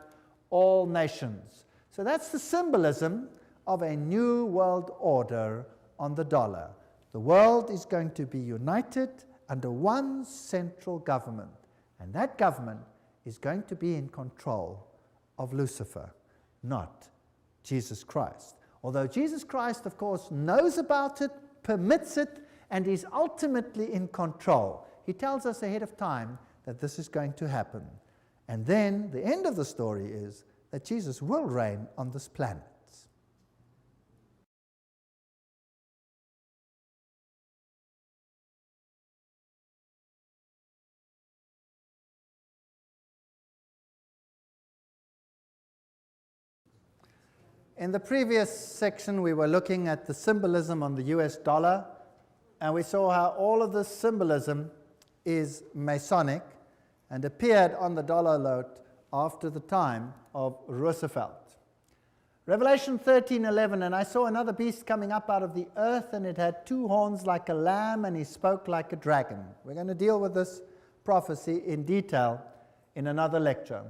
all nations. So that's the symbolism of a new world order on the dollar. The world is going to be united under one central government, and that government is going to be in control of Lucifer, not Jesus Christ. Although Jesus Christ, of course, knows about it, permits it, and is ultimately in control. He tells us ahead of time that this is going to happen. And then the end of the story is that Jesus will reign on this planet. In the previous section, we were looking at the symbolism on the US dollar, and we saw how all of this symbolism is Masonic and appeared on the dollar note after the time of Roosevelt. Revelation 13:11, and I saw another beast coming up out of the earth, and it had 2 horns like a lamb, and he spoke like a dragon. We're going to deal with this prophecy in detail in another lecture.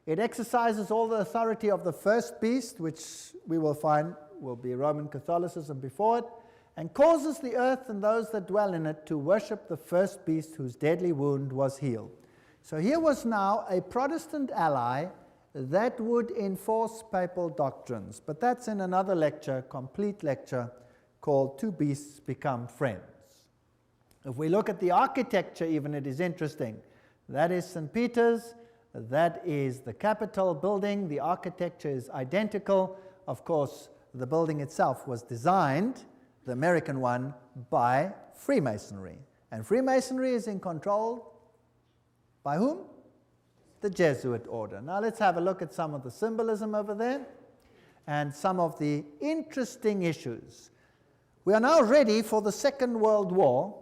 It exercises all the authority of the first beast, which we will find will be Roman Catholicism before it, and causes the earth and those that dwell in it to worship the first beast whose deadly wound was healed. So here was now a Protestant ally that would enforce papal doctrines. But that's in another lecture, complete lecture, called Two Beasts Become Friends. If we look at the architecture even, it is interesting. That is St. Peter's. That is the Capitol building. The architecture is identical. Of course, the building itself was designed, the American one, by Freemasonry. And Freemasonry is in control by whom? The Jesuit order. Now let's have a look at some of the symbolism over there and some of the interesting issues. We are now ready for the Second World War,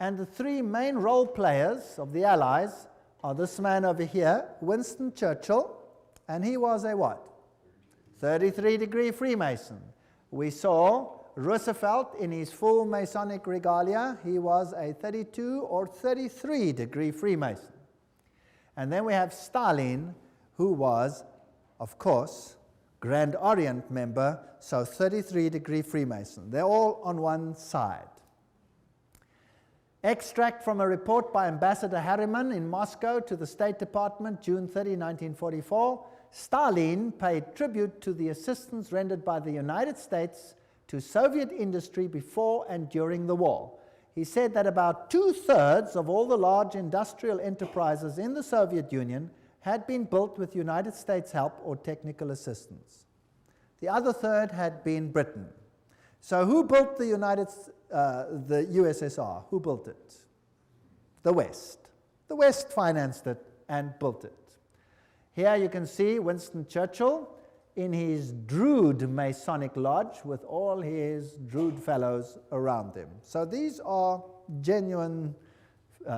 and the 3 main role players of the Allies are this man over here, Winston Churchill, and he was a what? 33-degree Freemason. We saw Roosevelt in his full Masonic regalia. He was a 32 or 33-degree Freemason. And then we have Stalin, who was, of course, Grand Orient member, so 33-degree Freemason. They're all on one side. Extract from a report by Ambassador Harriman in Moscow to the State Department, June 30, 1944. Stalin paid tribute to the assistance rendered by the United States to Soviet industry before and during the war. He said that about 2/3 of all the large industrial enterprises in the Soviet Union had been built with United States help or technical assistance. The other third had been Britain. So who built the USSR? Who built it? The West. The West financed it and built it. Here you can see Winston Churchill in his Druid Masonic Lodge with all his Druid fellows around him. So these are genuine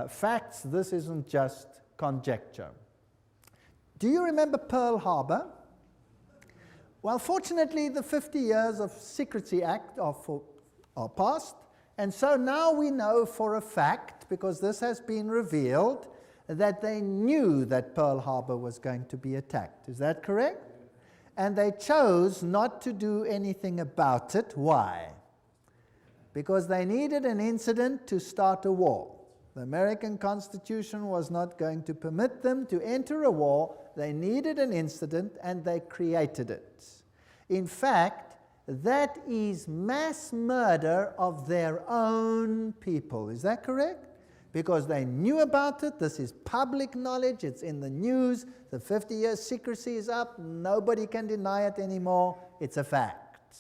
facts. This isn't just conjecture. Do you remember Pearl Harbor? Well, fortunately, the 50 years of Secrecy Act are past, and so now we know for a fact, because this has been revealed, that they knew that Pearl Harbor was going to be attacked. Is that correct? And they chose not to do anything about it. Why? Because they needed an incident to start a war. The American Constitution was not going to permit them to enter a war. They needed an incident, and they created it. In fact, that is mass murder of their own people. Is that correct? Because they knew about it. This is public knowledge. It's in the news. The 50 years secrecy is up. Nobody can deny it anymore. It's a fact.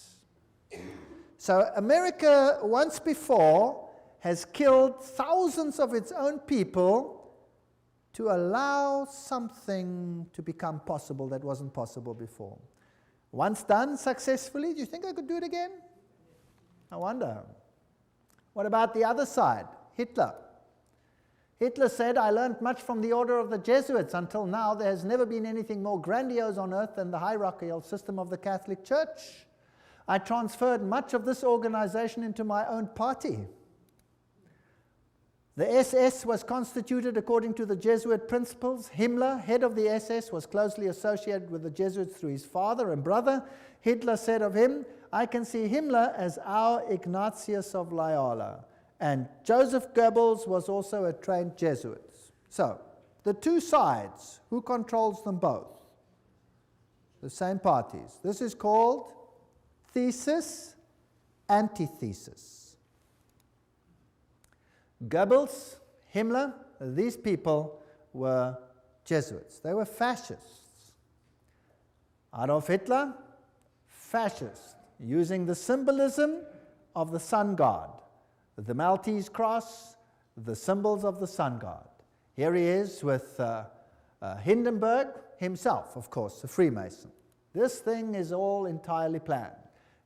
So America, once before, has killed thousands of its own people to allow something to become possible that wasn't possible before. Once done successfully, do you think I could do it again? I wonder. What about the other side? Hitler. Hitler said, I learned much from the order of the Jesuits. Until now, there has never been anything more grandiose on earth than the hierarchical system of the Catholic Church. I transferred much of this organization into my own party. The SS was constituted according to the Jesuit principles. Himmler, head of the SS, was closely associated with the Jesuits through his father and brother. Hitler said of him, I can see Himmler as our Ignatius of Loyola. And Joseph Goebbels was also a trained Jesuit. So, the two sides, who controls them both? The same parties. This is called thesis, antithesis. Goebbels, Himmler, these people were Jesuits. They were fascists. Adolf Hitler, fascist, using the symbolism of the sun god, the Maltese cross, the symbols of the sun god. Here he is with Hindenburg himself, of course, a Freemason. This thing is all entirely planned.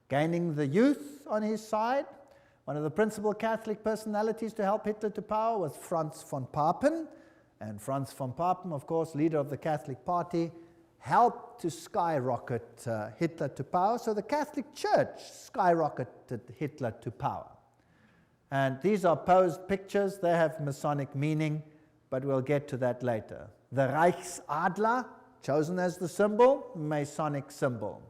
Gaining the youth on his side. One of the principal Catholic personalities to help Hitler to power was Franz von Papen. And Franz von Papen, of course, leader of the Catholic Party, helped to skyrocket Hitler to power. So the Catholic Church skyrocketed Hitler to power. And these are posed pictures. They have Masonic meaning, but we'll get to that later. The Reichsadler, chosen as the symbol, Masonic symbol.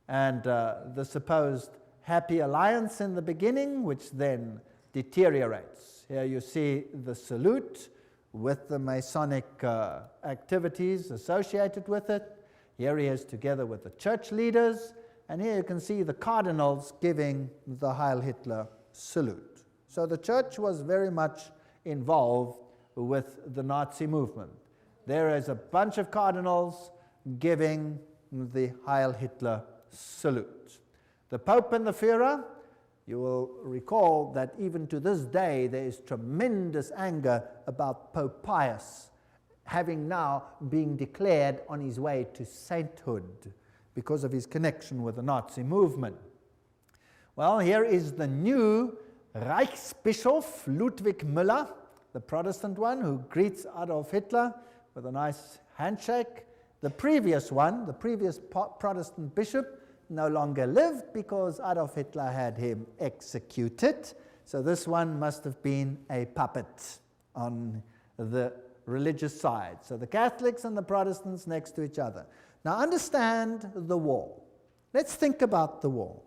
And the supposed happy alliance in the beginning, which then deteriorates. Here you see the salute with the Masonic activities associated with it. Here he is together with the church leaders, and here you can see the cardinals giving the Heil Hitler salute. So the church was very much involved with the Nazi movement. There is a bunch of cardinals giving the Heil Hitler salute. The Pope and the Führer, you will recall that even to this day there is tremendous anger about Pope Pius having now been declared on his way to sainthood because of his connection with the Nazi movement. Well, here is the new Reichsbischof Ludwig Müller, the Protestant one, who greets Adolf Hitler with a nice handshake. The previous one, the previous Protestant bishop, no longer lived because Adolf Hitler had him executed. So this one must have been a puppet on the religious side. So the Catholics and the Protestants next to each other. Now understand the war. Let's think about the war.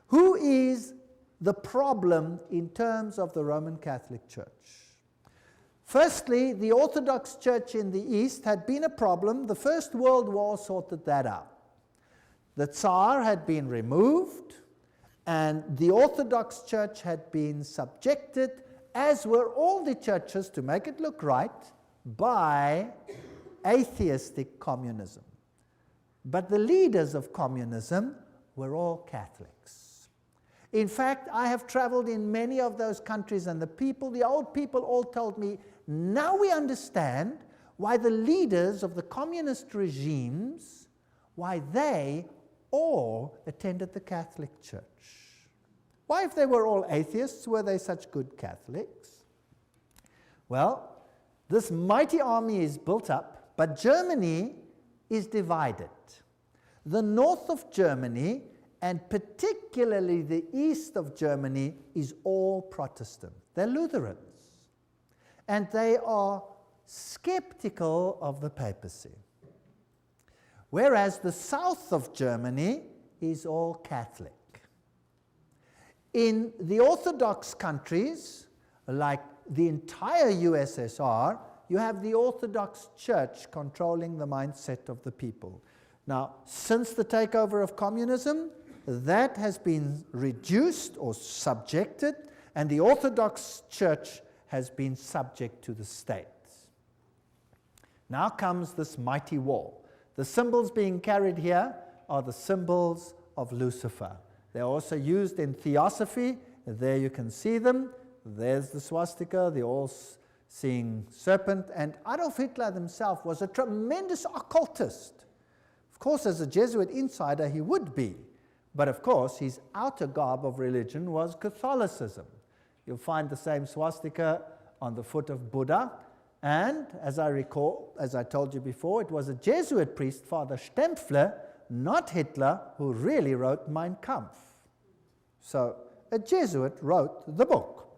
Who is the problem in terms of the Roman Catholic Church? Firstly, the Orthodox Church in the East had been a problem. The First World War sorted that out. The Tsar had been removed, and the Orthodox Church had been subjected, as were all the churches, to make it look right, by atheistic communism. But the leaders of communism were all Catholics. In fact, I have traveled in many of those countries, and the old people all told me, now we understand why the leaders of the communist regimes, why they all attended the Catholic Church. Why, if they were all atheists, were they such good Catholics? Well, this mighty army is built up, but Germany is divided. The north of Germany, and particularly the east of Germany, is all Protestant. They're Lutherans. And they are skeptical of the papacy. Whereas the south of Germany is all Catholic. In the Orthodox countries, like the entire USSR, you have the Orthodox Church controlling the mindset of the people. Now, since the takeover of communism, that has been reduced or subjected, and the Orthodox Church has been subject to the state. Now comes this mighty war. The symbols being carried here are the symbols of Lucifer. They're also used in theosophy. There you can see them. There's the swastika, the all-seeing serpent. And Adolf Hitler himself was a tremendous occultist. Of course, as a Jesuit insider, he would be. But of course, his outer garb of religion was Catholicism. You'll find the same swastika on the foot of Buddha. And, as I recall, as I told you before, it was a Jesuit priest, Father Stempfler, not Hitler, who really wrote Mein Kampf. So a Jesuit wrote the book.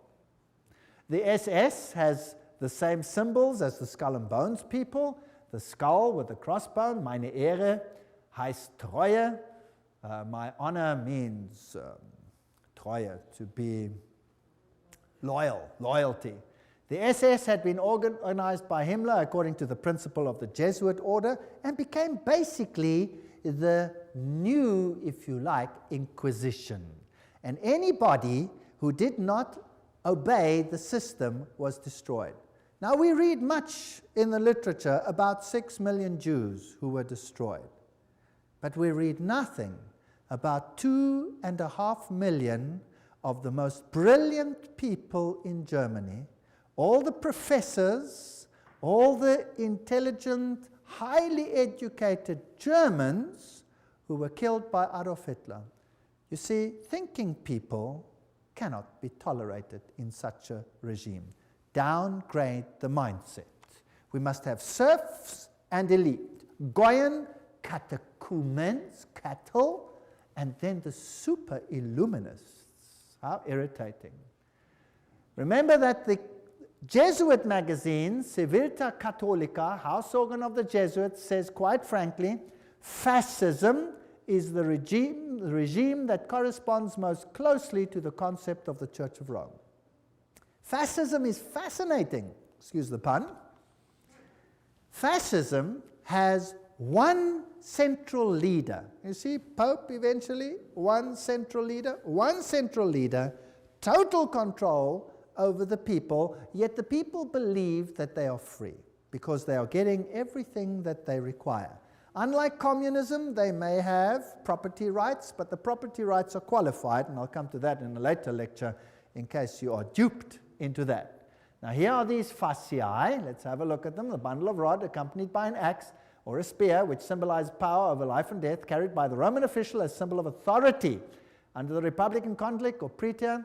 The SS has the same symbols as the Skull and Bones people. The skull with the crossbone, meine Ehre, heißt Treue. My honor means Treue, to be loyal, loyalty. The SS had been organized by Himmler according to the principle of the Jesuit order and became basically the new, if you like, Inquisition. And anybody who did not obey the system was destroyed. Now we read much in the literature about 6 million Jews who were destroyed. But we read nothing about 2.5 million of the most brilliant people in Germany, all the professors, all the intelligent, highly educated Germans who were killed by Adolf Hitler. You see, thinking people cannot be tolerated in such a regime. Downgrade the mindset. We must have serfs and elite, Goyen, catechumens, cattle, and then the super illuminists. How irritating. Remember that the Jesuit magazine, Civiltà Cattolica, house organ of the Jesuits, says quite frankly, fascism is the regime that corresponds most closely to the concept of the Church of Rome. Fascism is fascinating, excuse the pun. Fascism has one central leader. You see, Pope eventually, one central leader, total control over the people, yet the people believe that they are free because they are getting everything that they require. Unlike communism, they may have property rights, but the property rights are qualified, and I'll come to that in a later lecture in case you are duped into that. Now here are these fasciae. Let's have a look at them. The bundle of rod accompanied by an axe or a spear, which symbolized power over life and death, carried by the Roman official as symbol of authority. Under the Republican conflict or Praetor,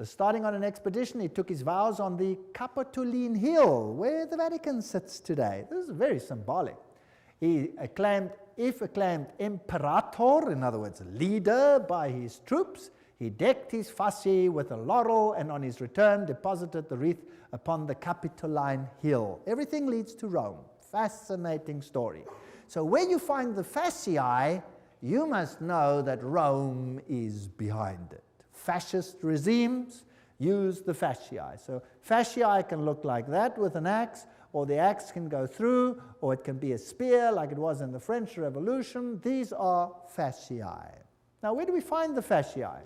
starting on an expedition, he took his vows on the Capitoline Hill, where the Vatican sits today. This is very symbolic. He acclaimed imperator, in other words, leader by his troops. He decked his fasci with a laurel, and on his return deposited the wreath upon the Capitoline Hill. Everything leads to Rome. Fascinating story. So where you find the fasciae, you must know that Rome is behind it. Fascist regimes use the fasciae. So fasciae can look like that with an axe, or the axe can go through, or it can be a spear like it was in the French Revolution. These are fasciae. Now, where do we find the fasciae?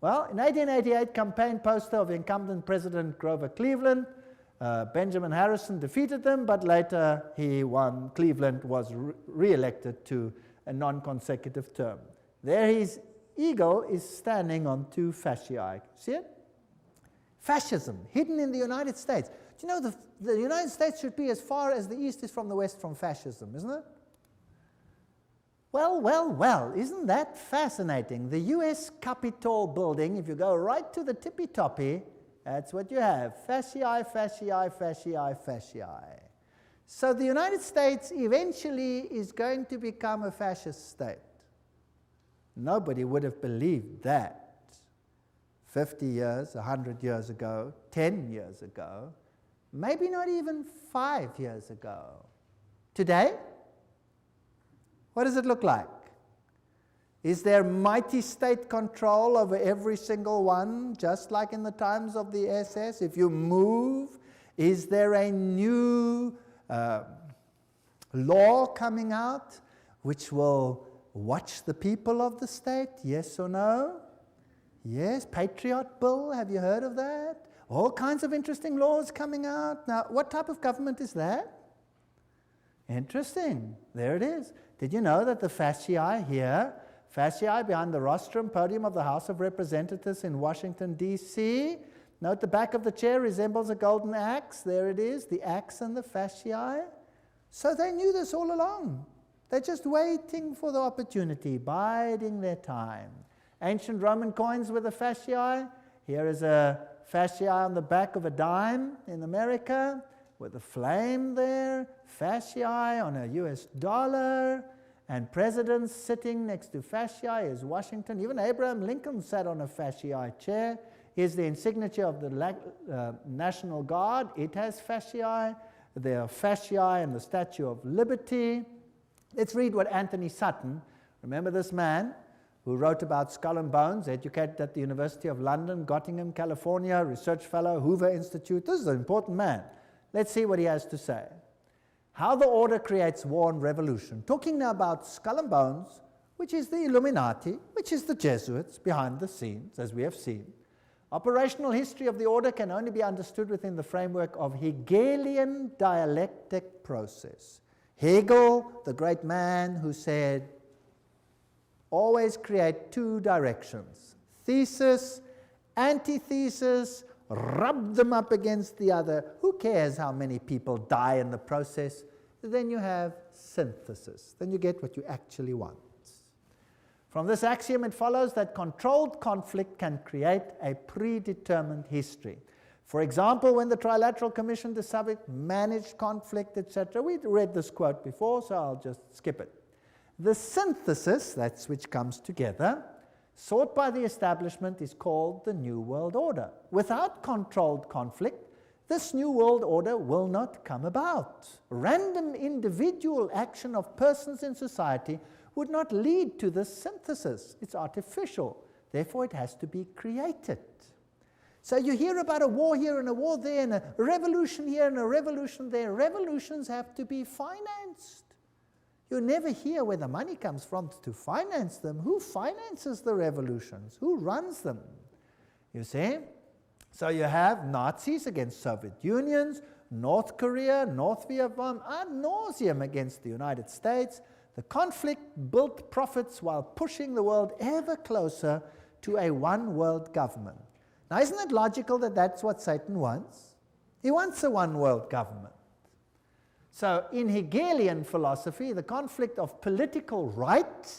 Well, in 1888, campaign poster of incumbent President Grover Cleveland, Benjamin Harrison defeated them, but later he won. Cleveland was re-elected to a non-consecutive term. There his eagle is standing on 2 fasciae. See it? Fascism, hidden in the United States. Do you know the United States should be as far as the East is from the West from fascism, isn't it? Well, isn't that fascinating? The US Capitol building, if you go right to the tippy-toppy, that's what you have. Fasciae, fasciae, fasciae, fasciae. So the United States eventually is going to become a fascist state. Nobody would have believed that 50 years, 100 years ago, 10 years ago, maybe not even 5 years ago. Today, what does it look like? Is there mighty state control over every single one, just like in the times of the SS? If you move, is there a new law coming out which will watch the people of the state? Yes or no? Yes, Patriot Bill, have you heard of that? All kinds of interesting laws coming out. Now, what type of government is that? Interesting. There it is. Did you know that the fasciae here, fasciae behind the rostrum podium of the House of Representatives in Washington, D.C. Note the back of the chair resembles a golden axe. There it is, the axe and the fasciae. So they knew this all along. They're just waiting for the opportunity, biding their time. Ancient Roman coins with a fasciae. Here is a fasciae on the back of a dime in America with a flame there. Fasciae on a US dollar. And presidents sitting next to fasciae is Washington. Even Abraham Lincoln sat on a fasciae chair. Here's the insignia of the National Guard. It has fasciae. There are fasciae and the Statue of Liberty. Let's read what Anthony Sutton, remember this man who wrote about Skull and Bones, educated at the University of London, Gottingen, California, research fellow, Hoover Institute. This is an important man. Let's see what he has to say. How the order creates war and revolution. Talking now about Skull and Bones, which is the Illuminati, which is the Jesuits behind the scenes, as we have seen. Operational history of the order can only be understood within the framework of Hegelian dialectic process. Hegel, the great man who said, always create two directions, thesis, antithesis, rub them up against the other. Who cares how many people die in the process? Then you have synthesis. Then you get what you actually want. From this axiom, it follows that controlled conflict can create a predetermined history. For example, when the Trilateral Commission decided managed conflict, etc., we read this quote before, so I'll just skip it. The synthesis, that's which comes together, sought by the establishment is called the New World Order. Without controlled conflict, this New World Order will not come about. Random individual action of persons in society would not lead to this synthesis. It's artificial. Therefore, it has to be created. So you hear about a war here and a war there and a revolution here and a revolution there. Revolutions have to be financed. You never hear where the money comes from to finance them. Who finances the revolutions? Who runs them? You see? So you have Nazis against Soviet Unions, North Korea, North Vietnam, ad nauseum against the United States. The conflict built profits while pushing the world ever closer to a one-world government. Now, isn't it logical that that's what Satan wants? He wants a one-world government. So, in Hegelian philosophy, the conflict of political right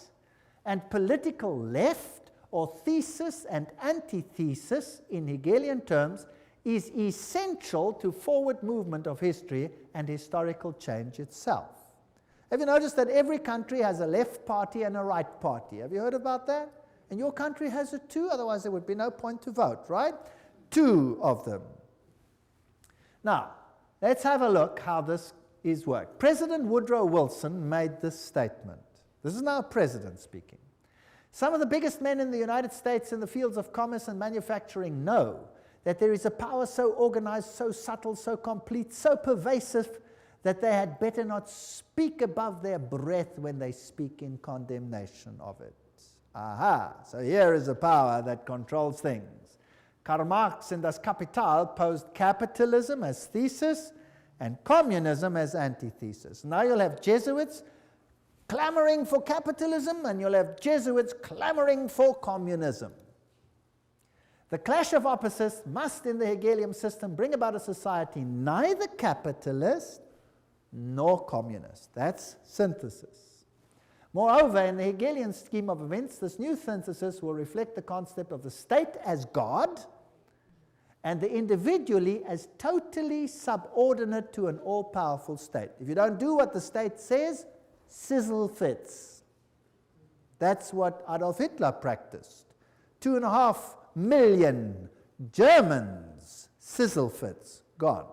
and political left, or thesis and antithesis in Hegelian terms, is essential to forward movement of history and historical change itself. Have you noticed that every country has a left party and a right party? Have you heard about that? And your country has it too, otherwise there would be no point to vote, right? Two of them. Now, let's have a look how this is worked. President Woodrow Wilson made this statement. This is now a president speaking. Some of the biggest men in the United States in the fields of commerce and manufacturing know that there is a power so organized, so subtle, so complete, so pervasive that they had better not speak above their breath when they speak in condemnation of it. Aha, so here is a power that controls things. Karl Marx in Das Kapital posed capitalism as thesis and communism as antithesis. Now you'll have Jesuits clamoring for capitalism and you'll have Jesuits clamoring for communism. The clash of opposites must, in the Hegelian system, bring about a society neither capitalist nor communist. That's synthesis. Moreover, in the Hegelian scheme of events, this new synthesis will reflect the concept of the state as God and the individually as totally subordinate to an all-powerful state. If you don't do what the state says, sizzle fits. That's what Adolf Hitler practiced. 2.5 million Germans, sizzle fits, gone.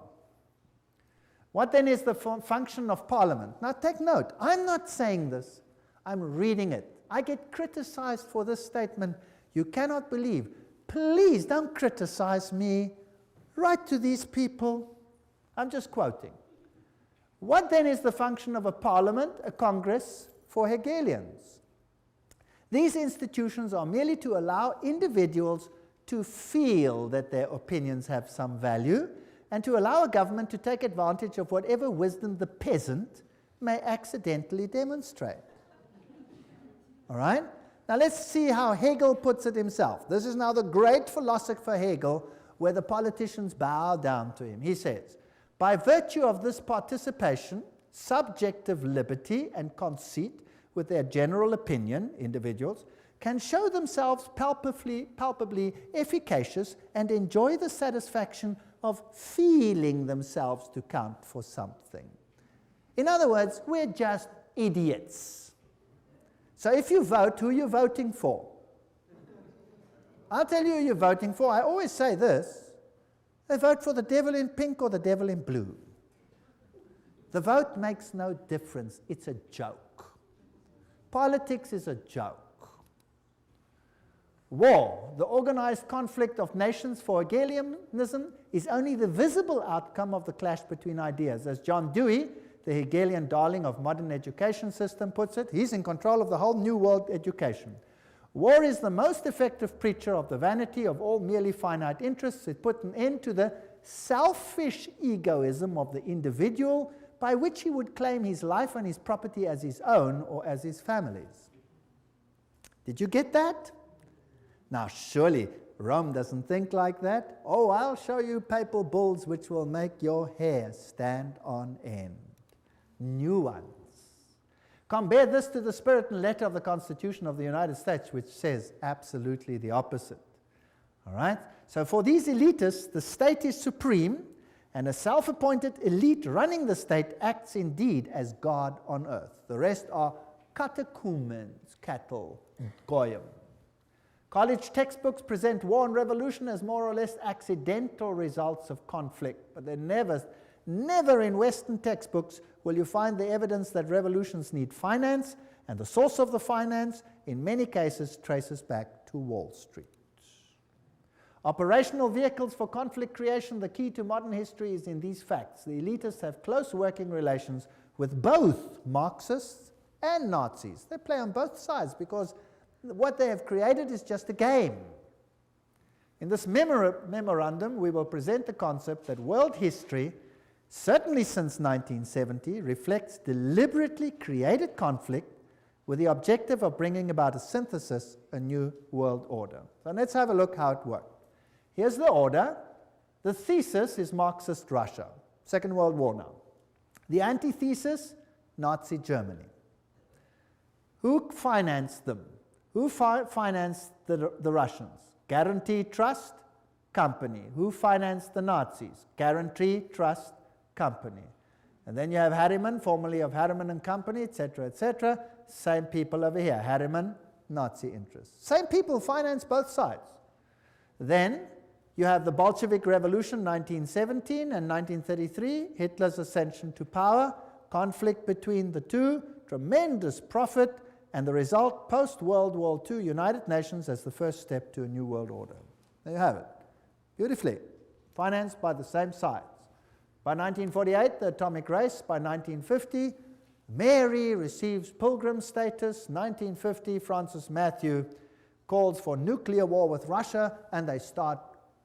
What then is the function of Parliament? Now take note, I'm not saying this. I'm reading it. I get criticized for this statement. You cannot believe. Please don't criticize me. Write to these people. I'm just quoting. What then is the function of a parliament, a congress, for Hegelians? These institutions are merely to allow individuals to feel that their opinions have some value and to allow a government to take advantage of whatever wisdom the peasant may accidentally demonstrate. All right? Now let's see how Hegel puts it himself. This is now the great philosopher Hegel, where the politicians bow down to him. He says, by virtue of this participation, subjective liberty and conceit with their general opinion, individuals, can show themselves palpably efficacious and enjoy the satisfaction of feeling themselves to count for something. In other words, we're just idiots. So if you vote, who are you voting for? I'll tell you who you're voting for. I always say this. They vote for the devil in pink or the devil in blue. The vote makes no difference. It's a joke. Politics is a joke. War, the organized conflict of nations for Hegelianism, is only the visible outcome of the clash between ideas. As John Dewey, the Hegelian darling of modern education system, puts it, he's in control of the whole new world education. War is the most effective preacher of the vanity of all merely finite interests. It put an end to the selfish egoism of the individual, by which he would claim his life and his property as his own or as his family's. Did you get that? Now, surely Rome doesn't think like that. Oh, I'll show you papal bulls which will make your hair stand on end. New ones. Compare this to the spirit and letter of the Constitution of the United States, which says absolutely the opposite. All right? So for these elitists, the state is supreme, and a self-appointed elite running the state acts indeed as God on earth. The rest are catechumens, cattle, goyim. College textbooks present war and revolution as more or less accidental results of conflict, but they're never in Western textbooks will you find the evidence that revolutions need finance, and the source of the finance, in many cases, traces back to Wall Street. Operational vehicles for conflict creation, the key to modern history is in these facts. The elitists have close working relations with both Marxists and Nazis. They play on both sides because what they have created is just a game. In this memorandum, we will present the concept that world history, certainly since 1970, reflects deliberately created conflict with the objective of bringing about a synthesis, a new world order. So let's have a look how it worked. Here's the order. The thesis is Marxist Russia, Second World War now. The antithesis, Nazi Germany. Who financed them? Who financed the Russians? Guarantee Trust Company. Who financed the Nazis? Guarantee Trust Company. And then you have Harriman, formerly of Harriman and Company, etc., etc. Same people over here. Harriman, Nazi interests. Same people finance both sides. Then you have the Bolshevik Revolution, 1917 and 1933, Hitler's ascension to power, conflict between the two, tremendous profit, and the result, post-World War II, United Nations as the first step to a new world order. There you have it. Beautifully. Financed by the same sides. By 1948, the atomic race. By 1950, Mary receives pilgrim status. 1950, Francis Matthew calls for nuclear war with Russia, and they start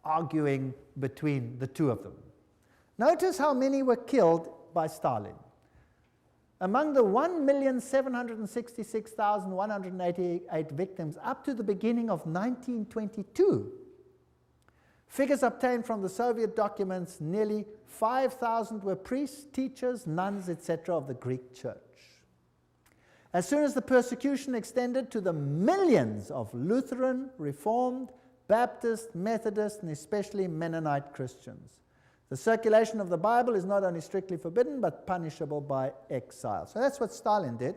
arguing between the two of them. Notice how many were killed by Stalin. Among the 1,766,188 victims up to the beginning of 1922, figures obtained from the Soviet documents, nearly 5,000 were priests, teachers, nuns, etc. of the Greek church. As soon as the persecution extended to the millions of Lutheran, Reformed, Baptist, Methodist, and especially Mennonite Christians, the circulation of the Bible is not only strictly forbidden, but punishable by exile. So that's what Stalin did.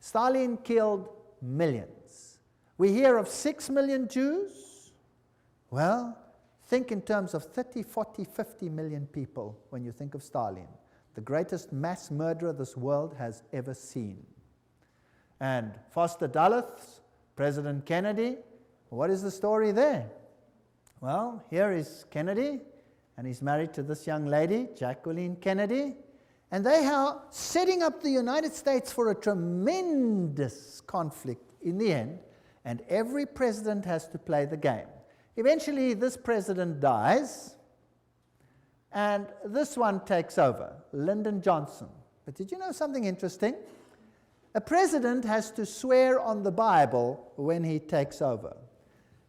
Stalin killed millions. We hear of 6 million Jews. Well, think in terms of 30, 40, 50 million people when you think of Stalin, the greatest mass murderer this world has ever seen. And Foster Dulles, President Kennedy, what is the story there? Well, here is Kennedy, and he's married to this young lady, Jacqueline Kennedy, and they are setting up the United States for a tremendous conflict in the end, and every president has to play the game. Eventually, this president dies, and this one takes over, Lyndon Johnson. But did you know something interesting? A president has to swear on the Bible when he takes over.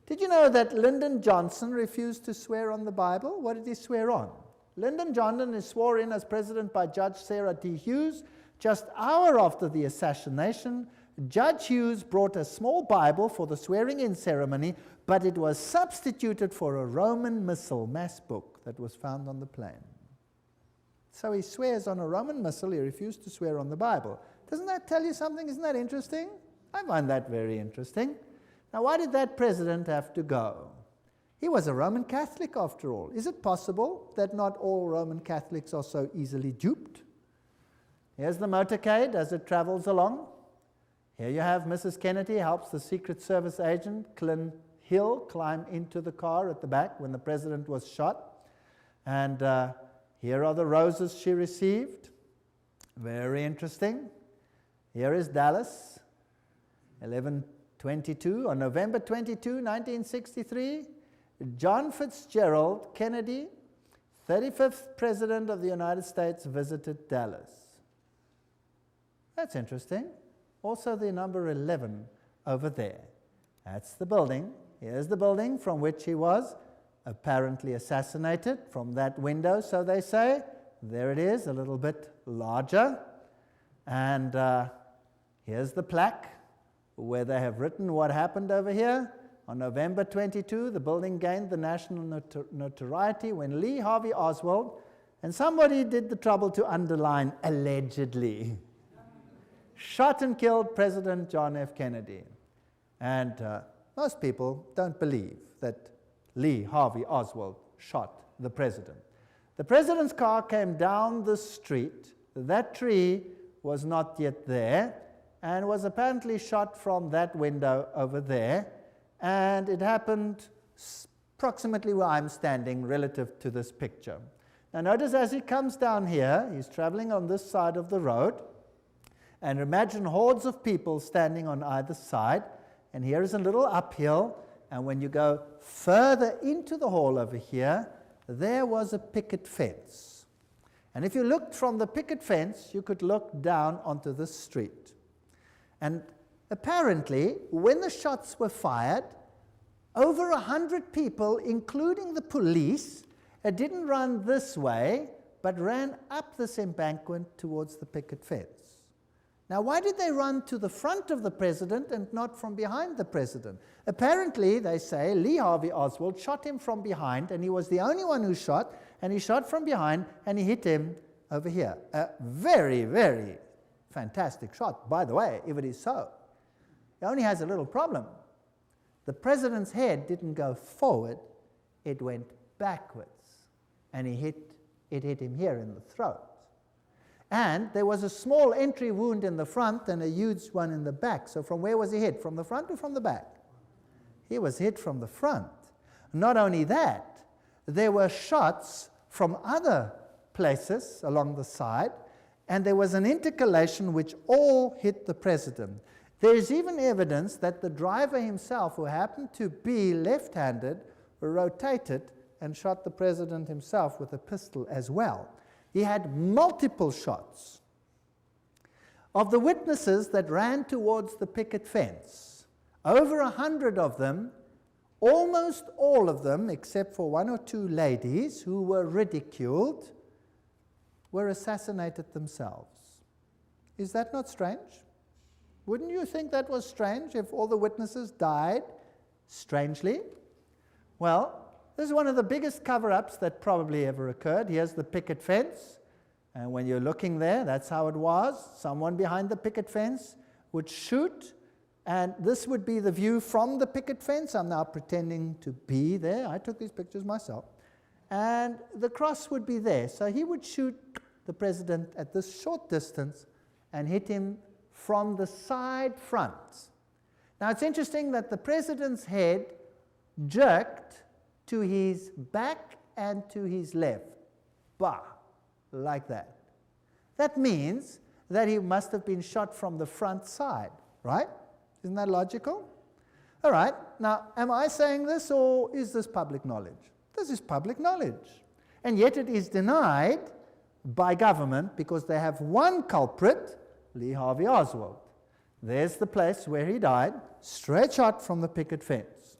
Did you know that Lyndon Johnson refused to swear on the Bible? What did he swear on? Lyndon Johnson is sworn in as president by Judge Sarah D. Hughes. Just an hour after the assassination, Judge Hughes brought a small Bible for the swearing-in ceremony, but it was substituted for a Roman missal, mass book, that was found on the plane. So he swears on a Roman missal. He refused to swear on the Bible. Doesn't that tell you something? Isn't that interesting? I find that very interesting. Now, why did that president have to go? He was a Roman Catholic after all. Is it possible that not all Roman Catholics are so easily duped? Here's the motorcade as it travels along. Here you have Mrs. Kennedy helps the Secret Service agent, Clint Hill, climb into the car at the back when the president was shot. And here are the roses she received. Very interesting. Here is Dallas, 11/22. On November 22, 1963, John Fitzgerald Kennedy, 35th President of the United States, visited Dallas. That's interesting. Also the number 11 over there. That's the building. Here's the building from which he was apparently assassinated, from that window, so they say. There it is, a little bit larger. And here's the plaque where they have written what happened over here. On November 22, the building gained the national notoriety when Lee Harvey Oswald, and somebody did the trouble to underline allegedly, shot and killed President John F. Kennedy. And most people don't believe that Lee Harvey Oswald shot the president. The president's car came down the street. That tree was not yet there and was apparently shot from that window over there. And it happened approximately where I'm standing relative to this picture. Now notice as he comes down here, he's traveling on this side of the road. And imagine hordes of people standing on either side. And here is a little uphill. And when you go further into the hall over here, there was a picket fence. And if you looked from the picket fence, you could look down onto the street. And apparently, when the shots were fired, over 100 people, including the police, didn't run this way, but ran up this embankment towards the picket fence. Now, why did they run to the front of the president and not from behind the president? Apparently, they say, Lee Harvey Oswald shot him from behind, and he was the only one who shot, and he shot from behind, and he hit him over here. A very, very fantastic shot, by the way, if it is so. It only has a little problem. The president's head didn't go forward, it went backwards, and it hit him here in the throat. And there was a small entry wound in the front and a huge one in the back. So from where was he hit? From the front or from the back? He was hit from the front. Not only that, there were shots from other places along the side, and there was an intercalation which all hit the president. There is even evidence that the driver himself, who happened to be left-handed, rotated and shot the president himself with a pistol as well. He had multiple shots. Of the witnesses that ran towards the picket fence, over 100 of them, almost all of them, except for one or two ladies who were ridiculed, were assassinated themselves. Is that not strange? Wouldn't you think that was strange if all the witnesses died strangely? Well, this is one of the biggest cover-ups that probably ever occurred. Here's the picket fence. And when you're looking there, that's how it was. Someone behind the picket fence would shoot. And this would be the view from the picket fence. I'm now pretending to be there. I took these pictures myself. And the cross would be there. So he would shoot the president at this short distance and hit him from the side front. Now, it's interesting that the president's head jerked to his back and to his left. Bah, like that. That means that he must have been shot from the front side, right? Isn't that logical? All right, now, am I saying this, or is this public knowledge? This is public knowledge. And yet it is denied by government because they have one culprit, Lee Harvey Oswald. There's the place where he died, straight shot from the picket fence.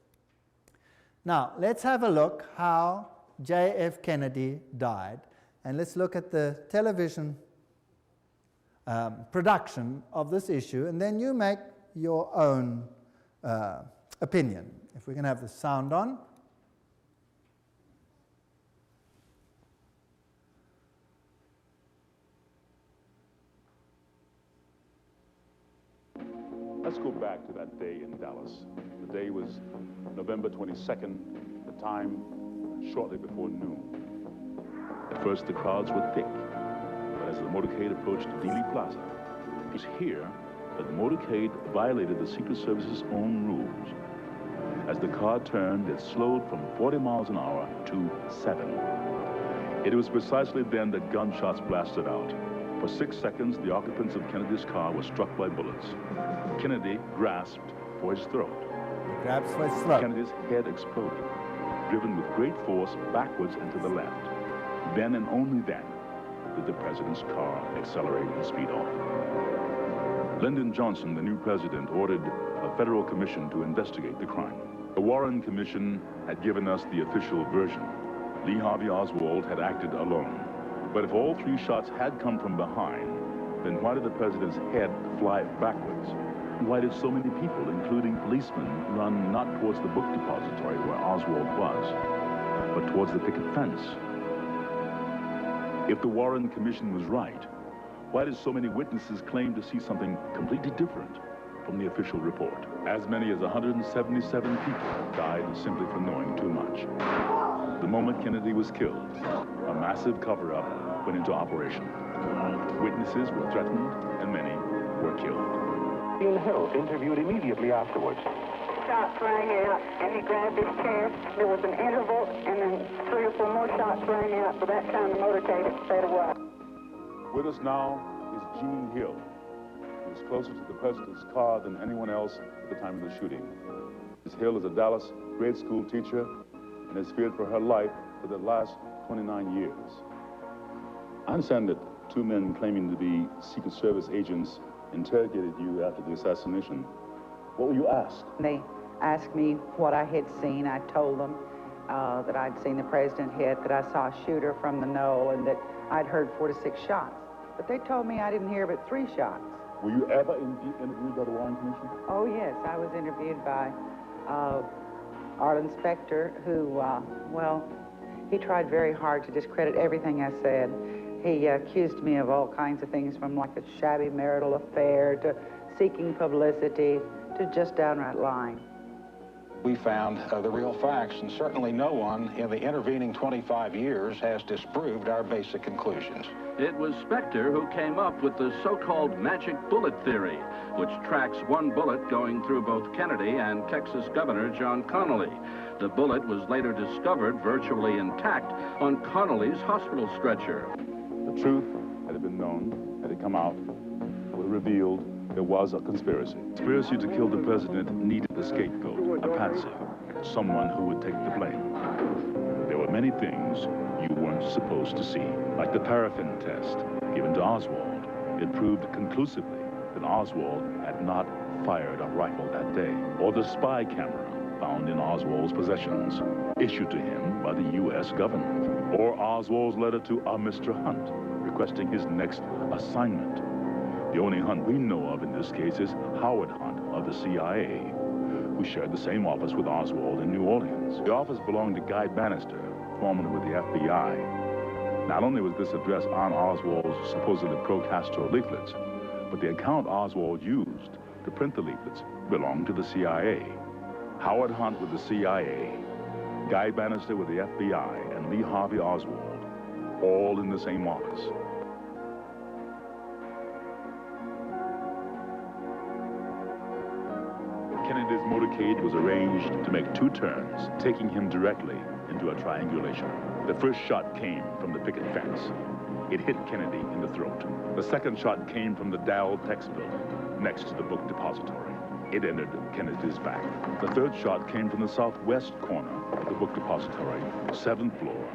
Now, let's have a look how J.F. Kennedy died. And let's look at the television production of this issue, and then you make your own opinion. If we can have the sound on. A Let's go back to that day in Dallas. The day was November 22nd, the time shortly before noon. At first, the crowds were thick, but as the motorcade approached Dealey Plaza, it was here that the motorcade violated the Secret Service's own rules. As the car turned, it slowed from 40 miles an hour to 7. It was precisely then that gunshots blasted out. For 6 seconds, the occupants of Kennedy's car were struck by bullets. Kennedy grasped for his throat. He grabs for his throat. Kennedy's head exploded, driven with great force backwards and to the left. Then and only then did the president's car accelerate and speed off. Lyndon Johnson, the new president, ordered a federal commission to investigate the crime. The Warren Commission had given us the official version. Lee Harvey Oswald had acted alone. But if all 3 shots had come from behind, then why did the president's head fly backwards? Why did so many people, including policemen, run not towards the book depository where Oswald was, but towards the picket fence? If the Warren Commission was right, why did so many witnesses claim to see something completely different from the official report? As many as 177 people died simply for knowing too much. The moment Kennedy was killed, a massive cover-up went into operation. Witnesses were threatened, and many were killed. Dean Hill interviewed immediately afterwards. Shots rang out, and he grabbed his chest. There was an interval, and then 3 or 4 more shots rang out. By that time, the motorcade had sped away. With us now is Gene Hill, who is closer to the president's car than anyone else at the time of the shooting. Ms. Hill is a Dallas grade school teacher and has feared for her life for the last 29 years. I understand that 2 men claiming to be Secret Service agents interrogated you after the assassination. What were you asked? They asked me what I had seen. I told them that I'd seen the president hit, that I saw a shooter from the knoll, and that I'd heard 4 to 6 shots. But they told me I didn't hear but 3 shots. Were you ever interviewed by the Warren Commission? Oh, yes. I was interviewed by Arlen Specter, who, well, he tried very hard to discredit everything I said. He accused me of all kinds of things, from like a shabby marital affair to seeking publicity to just downright lying. We found the real facts, and certainly no one in the intervening 25 years has disproved our basic conclusions. It was Specter who came up with the so-called magic bullet theory, which tracks one bullet going through both Kennedy and Texas Governor John Connally. The bullet was later discovered virtually intact on Connally's hospital stretcher. The truth, had it been known, had it come out, would have revealed there was a conspiracy. Conspiracy to kill the president needed a scapegoat, a patsy, someone who would take the blame. There were many things you weren't supposed to see, like the paraffin test given to Oswald. It proved conclusively that Oswald had not fired a rifle that day, or the spy camera found in Oswald's possessions, issued to him by the U.S. government, or Oswald's letter to a Mr. Hunt requesting his next assignment. The only Hunt we know of in this case is Howard Hunt of the CIA, who shared the same office with Oswald in New Orleans. The office belonged to Guy Bannister, formerly with the FBI. Not only was this address on Oswald's supposedly pro-Castro leaflets, but the account Oswald used to print the leaflets belonged to the CIA. Howard Hunt with the CIA, Guy Bannister with the FBI, and Lee Harvey Oswald, all in the same office. Kennedy's motorcade was arranged to make 2 turns, taking him directly into a triangulation. The first shot came from the picket fence. It hit Kennedy in the throat. The second shot came from the Dow Tex building, next to the book depository. It entered Kennedy's back. The third shot came from the southwest corner of the book depository, 7th floor.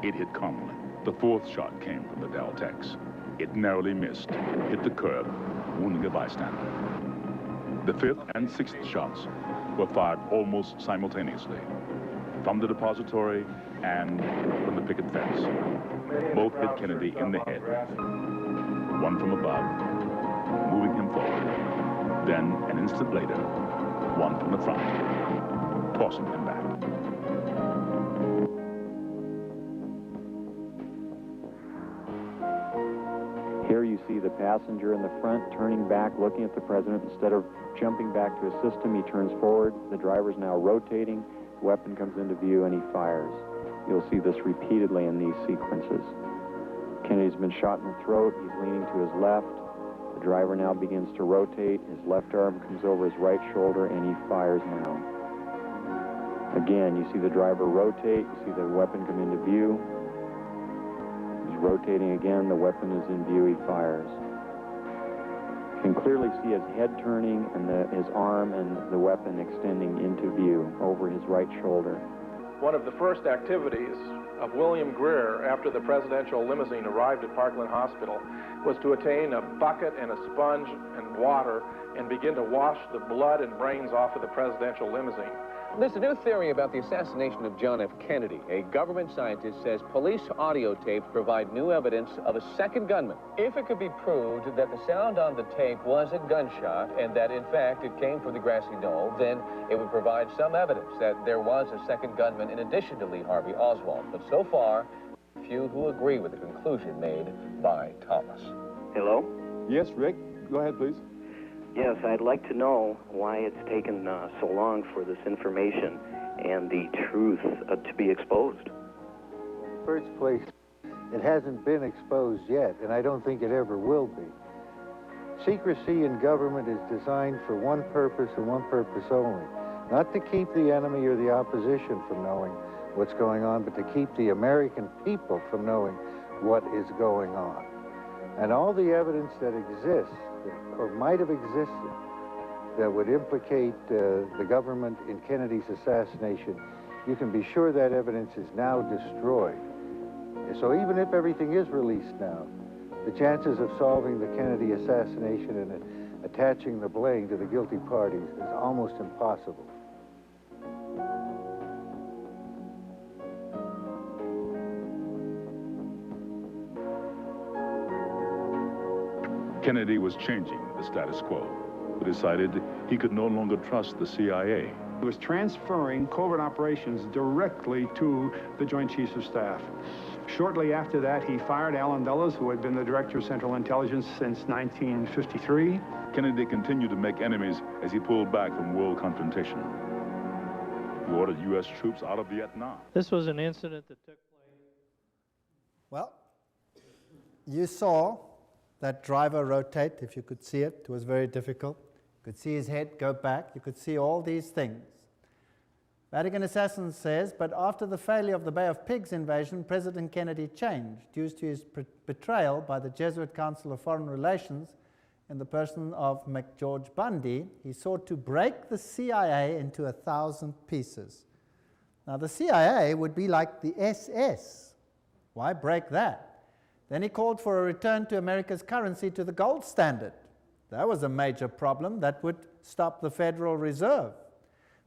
It hit Connally. The fourth shot came from the Dow Tex. It narrowly missed, hit the curb, wounding a bystander. The 5th and 6th shots were fired almost simultaneously, from the depository and from the picket fence. Both hit Kennedy in the head, one from above, moving him forward. Then, an instant later, one from the front, tossing him back. Here you see the passenger in the front turning back, looking at the president. Instead of jumping back to assist him, he turns forward. The driver's now rotating. The weapon comes into view, and he fires. You'll see this repeatedly in these sequences. Kennedy's been shot in the throat. He's leaning to his left. The driver now begins to rotate. His left arm comes over his right shoulder, and he fires now. Again, you see the driver rotate. You see the weapon come into view. He's rotating again. The weapon is in view. He fires. You can clearly see his head turning and his arm and the weapon extending into view over his right shoulder. One of the first activities of William Greer after the presidential limousine arrived at Parkland Hospital was to attain a bucket and a sponge and water and begin to wash the blood and brains off of the presidential limousine. There's a new theory about the assassination of John F. Kennedy. A government scientist says police audio tapes provide new evidence of a second gunman. If it could be proved that the sound on the tape was a gunshot and that, in fact, it came from the grassy knoll, then it would provide some evidence that there was a second gunman in addition to Lee Harvey Oswald. But so far, few who agree with the conclusion made by Thomas. Hello? Yes, Rick. Go ahead, please. Yes, I'd like to know why it's taken so long for this information and the truth to be exposed. First place, it hasn't been exposed yet, and I don't think it ever will be. Secrecy in government is designed for one purpose and one purpose only. Not to keep the enemy or the opposition from knowing what's going on, but to keep the American people from knowing what is going on. And all the evidence that exists, or might have existed, that would implicate the government in Kennedy's assassination, you can be sure that evidence is now destroyed. So even if everything is released now, the chances of solving the Kennedy assassination and attaching the blame to the guilty parties is almost impossible. Kennedy was changing the status quo. He decided he could no longer trust the CIA. He was transferring covert operations directly to the Joint Chiefs of Staff. Shortly after that, he fired Allen Dulles, who had been the Director of Central Intelligence since 1953. Kennedy continued to make enemies as he pulled back from world confrontation. He ordered U.S. troops out of Vietnam. This was an incident that took place. Well, you saw that driver rotate, if you could see it. It was very difficult. You could see his head go back. You could see all these things. Vatican Assassin says, but after the failure of the Bay of Pigs invasion, President Kennedy changed due to his betrayal by the Jesuit Council of Foreign Relations in the person of McGeorge Bundy. He sought to break the CIA into 1,000 pieces. Now, the CIA would be like the SS. Why break that? Then he called for a return to America's currency to the gold standard. That was a major problem that would stop the Federal Reserve.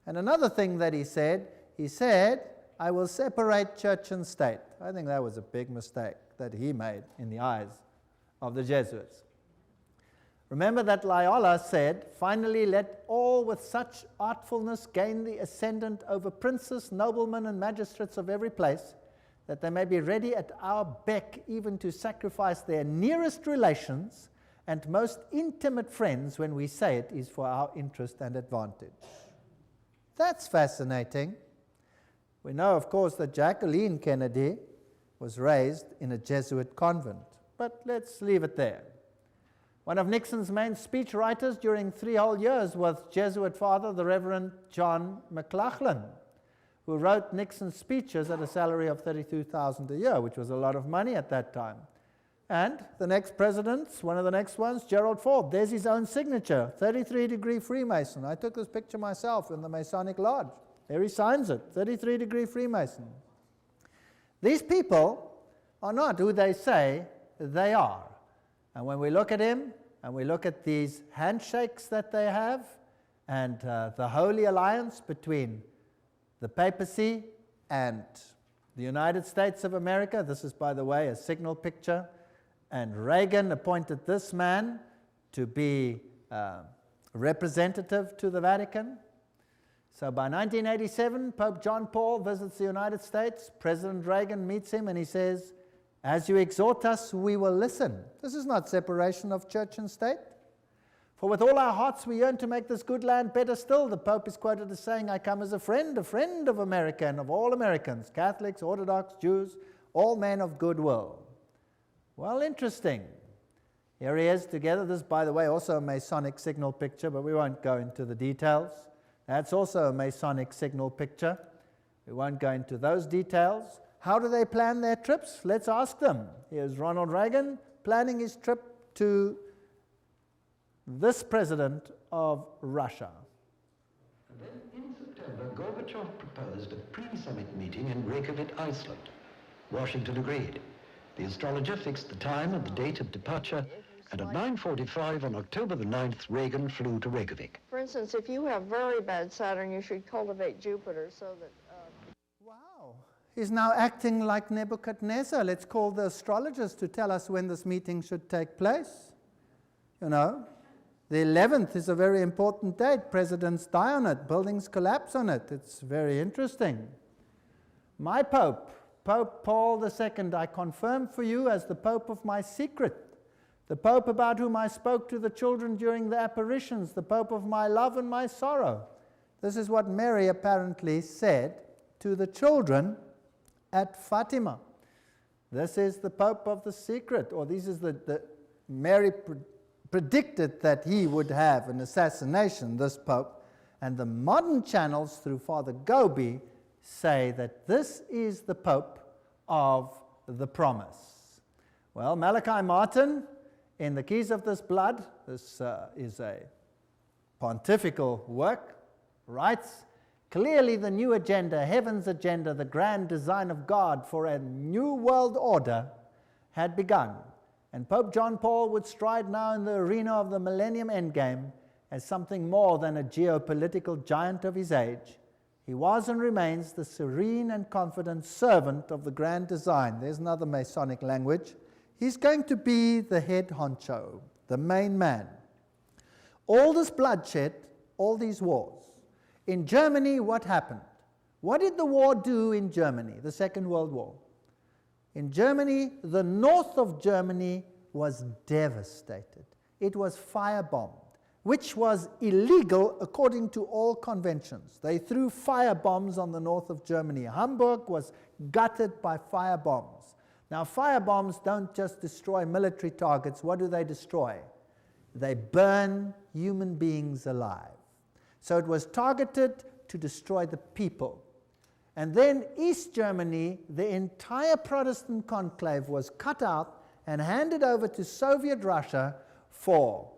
And another thing that he said, I will separate church and state. I think that was a big mistake that he made in the eyes of the Jesuits. Remember that Loyola said, finally let all with such artfulness gain the ascendant over princes, noblemen, and magistrates of every place, that they may be ready at our beck even to sacrifice their nearest relations and most intimate friends when we say it is for our interest and advantage. That's fascinating. We know, of course, that Jacqueline Kennedy was raised in a Jesuit convent, but let's leave it there. One of Nixon's main speechwriters during 3 whole years was Jesuit father, the Reverend John McLaughlin, who wrote Nixon's speeches at a salary of $32,000 a year, which was a lot of money at that time. And the next presidents, one of the next ones, Gerald Ford, there's his own signature, 33-degree Freemason. I took this picture myself in the Masonic Lodge. There he signs it, 33-degree Freemason. These people are not who they say they are. And when we look at him, and we look at these handshakes that they have, and the Holy Alliance between the papacy and the United States of America, this is, by the way, a signal picture, and Reagan appointed this man to be representative to the Vatican. So by 1987, Pope John Paul visits the United States. President Reagan meets him and he says, As you exhort us, we will listen. This is not separation of church and state. For with all our hearts we yearn to make this good land better still. The Pope is quoted as saying, I come as a friend of America and of all Americans, Catholics, Orthodox, Jews, all men of goodwill. Well, interesting. Here he is together. This, by the way, also a Masonic signal picture, but we won't go into the details. That's also a Masonic signal picture. We won't go into those details. How do they plan their trips? Let's ask them. Here's Ronald Reagan planning his trip to this president of Russia. And then in September, Gorbachev proposed a pre-summit meeting in Reykjavik, Iceland. Washington agreed. The astrologer fixed the time and the date of departure, and at 9:45 on October the 9th, Reagan flew to Reykjavik. For instance, if you have very bad Saturn, you should cultivate Jupiter so that... Wow. He's now acting like Nebuchadnezzar. Let's call the astrologers to tell us when this meeting should take place. You know, the 11th is a very important date. Presidents die on it. Buildings collapse on it. It's very interesting. My Pope, Pope Paul II, I confirm for you as the Pope of my secret, the Pope about whom I spoke to the children during the apparitions, the Pope of my love and my sorrow. This is what Mary apparently said to the children at Fatima. This is the Pope of the secret, or this is the Mary predicted that he would have an assassination, this Pope, and the modern channels through Father Gobi say that this is the Pope of the promise. Well, Malachi Martin, in The Keys of This Blood, this is a pontifical work, writes, clearly the new agenda, heaven's agenda, the grand design of God for a new world order had begun. And Pope John Paul would stride now in the arena of the Millennium Endgame as something more than a geopolitical giant of his age. He was and remains the serene and confident servant of the grand design. There's another Masonic language. He's going to be the head honcho, the main man. All this bloodshed, all these wars. In Germany, what happened? What did the war do in Germany, the Second World War? In Germany, the north of Germany was devastated. It was firebombed, which was illegal according to all conventions. They threw firebombs on the north of Germany. Hamburg was gutted by firebombs. Now, firebombs don't just destroy military targets. What do they destroy? They burn human beings alive. So it was targeted to destroy the people. And then East Germany, the entire Protestant conclave was cut out and handed over to Soviet Russia for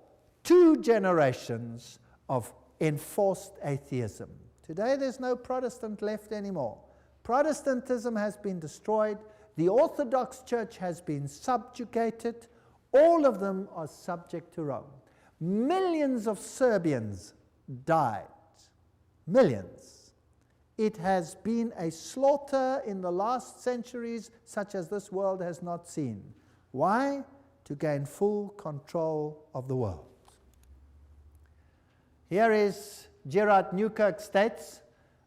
2 generations of enforced atheism. Today there's no Protestant left anymore. Protestantism has been destroyed. The Orthodox Church has been subjugated. All of them are subject to Rome. Millions of Serbians died. Millions. It has been a slaughter in the last centuries such as this world has not seen. Why? To gain full control of the world. Here is Gerard Newkirk states,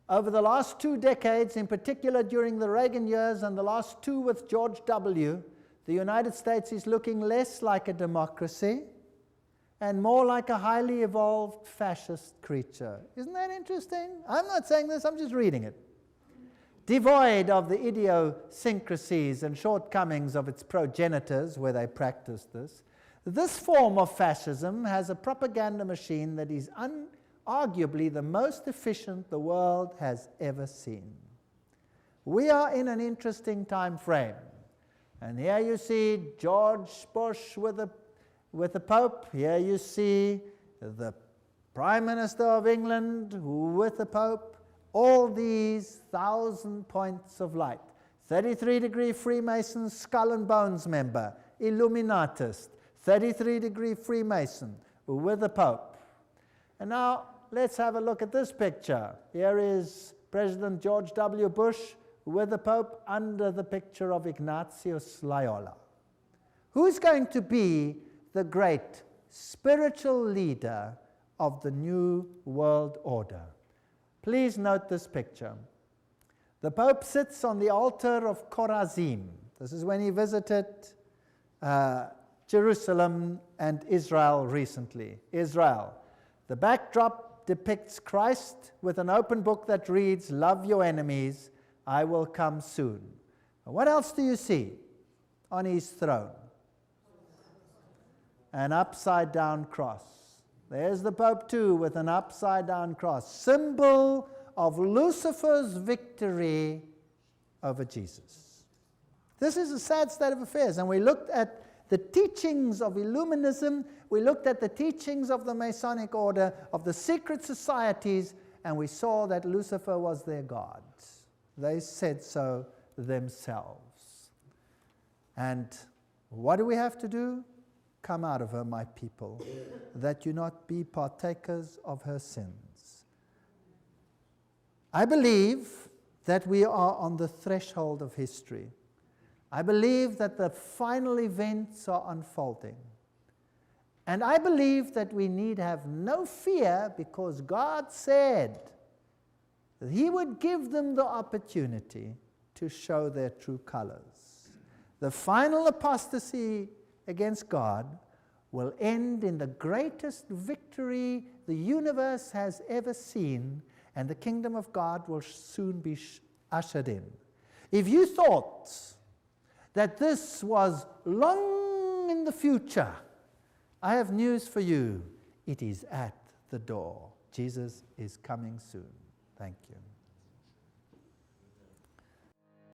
over the last 2 decades, in particular during the Reagan years and the last 2 with George W., the United States is looking less like a democracy and more like a highly evolved fascist creature. Isn't that interesting? I'm not saying this, I'm just reading it. Devoid of the idiosyncrasies and shortcomings of its progenitors where they practiced this, this form of fascism has a propaganda machine that is arguably the most efficient the world has ever seen. We are in an interesting time frame. And here you see George Bush with the Pope. Here you see the Prime Minister of England with the Pope. All these 1,000 points of light. 33-degree Freemason, skull and bones member, Illuminatist, 33-degree Freemason with the Pope. And now let's have a look at this picture. Here is President George W. Bush with the Pope under the picture of Ignatius Loyola. Who's going to be the great spiritual leader of the New World Order? Please note this picture. The Pope sits on the altar of Chorazim. This is when he visited Jerusalem and Israel recently. Israel. The backdrop depicts Christ with an open book that reads, "Love your enemies, I will come soon." What else do you see on his throne? An upside-down cross. There's the Pope too with an upside-down cross, symbol of Lucifer's victory over Jesus. This is a sad state of affairs, and we looked at the teachings of Illuminism, we looked at the teachings of the Masonic order, of the secret societies, and we saw that Lucifer was their god. They said so themselves. And what do we have to do? Come out of her, my people, that you not be partakers of her sins. I believe that we are on the threshold of history. I believe that the final events are unfolding. And I believe that we need have no fear, because God said that He would give them the opportunity to show their true colors. The final apostasy against God will end in the greatest victory the universe has ever seen, and the kingdom of God will soon be ushered in. If you thought that this was long in the future, I have news for you. It is at the door. Jesus is coming soon. Thank you.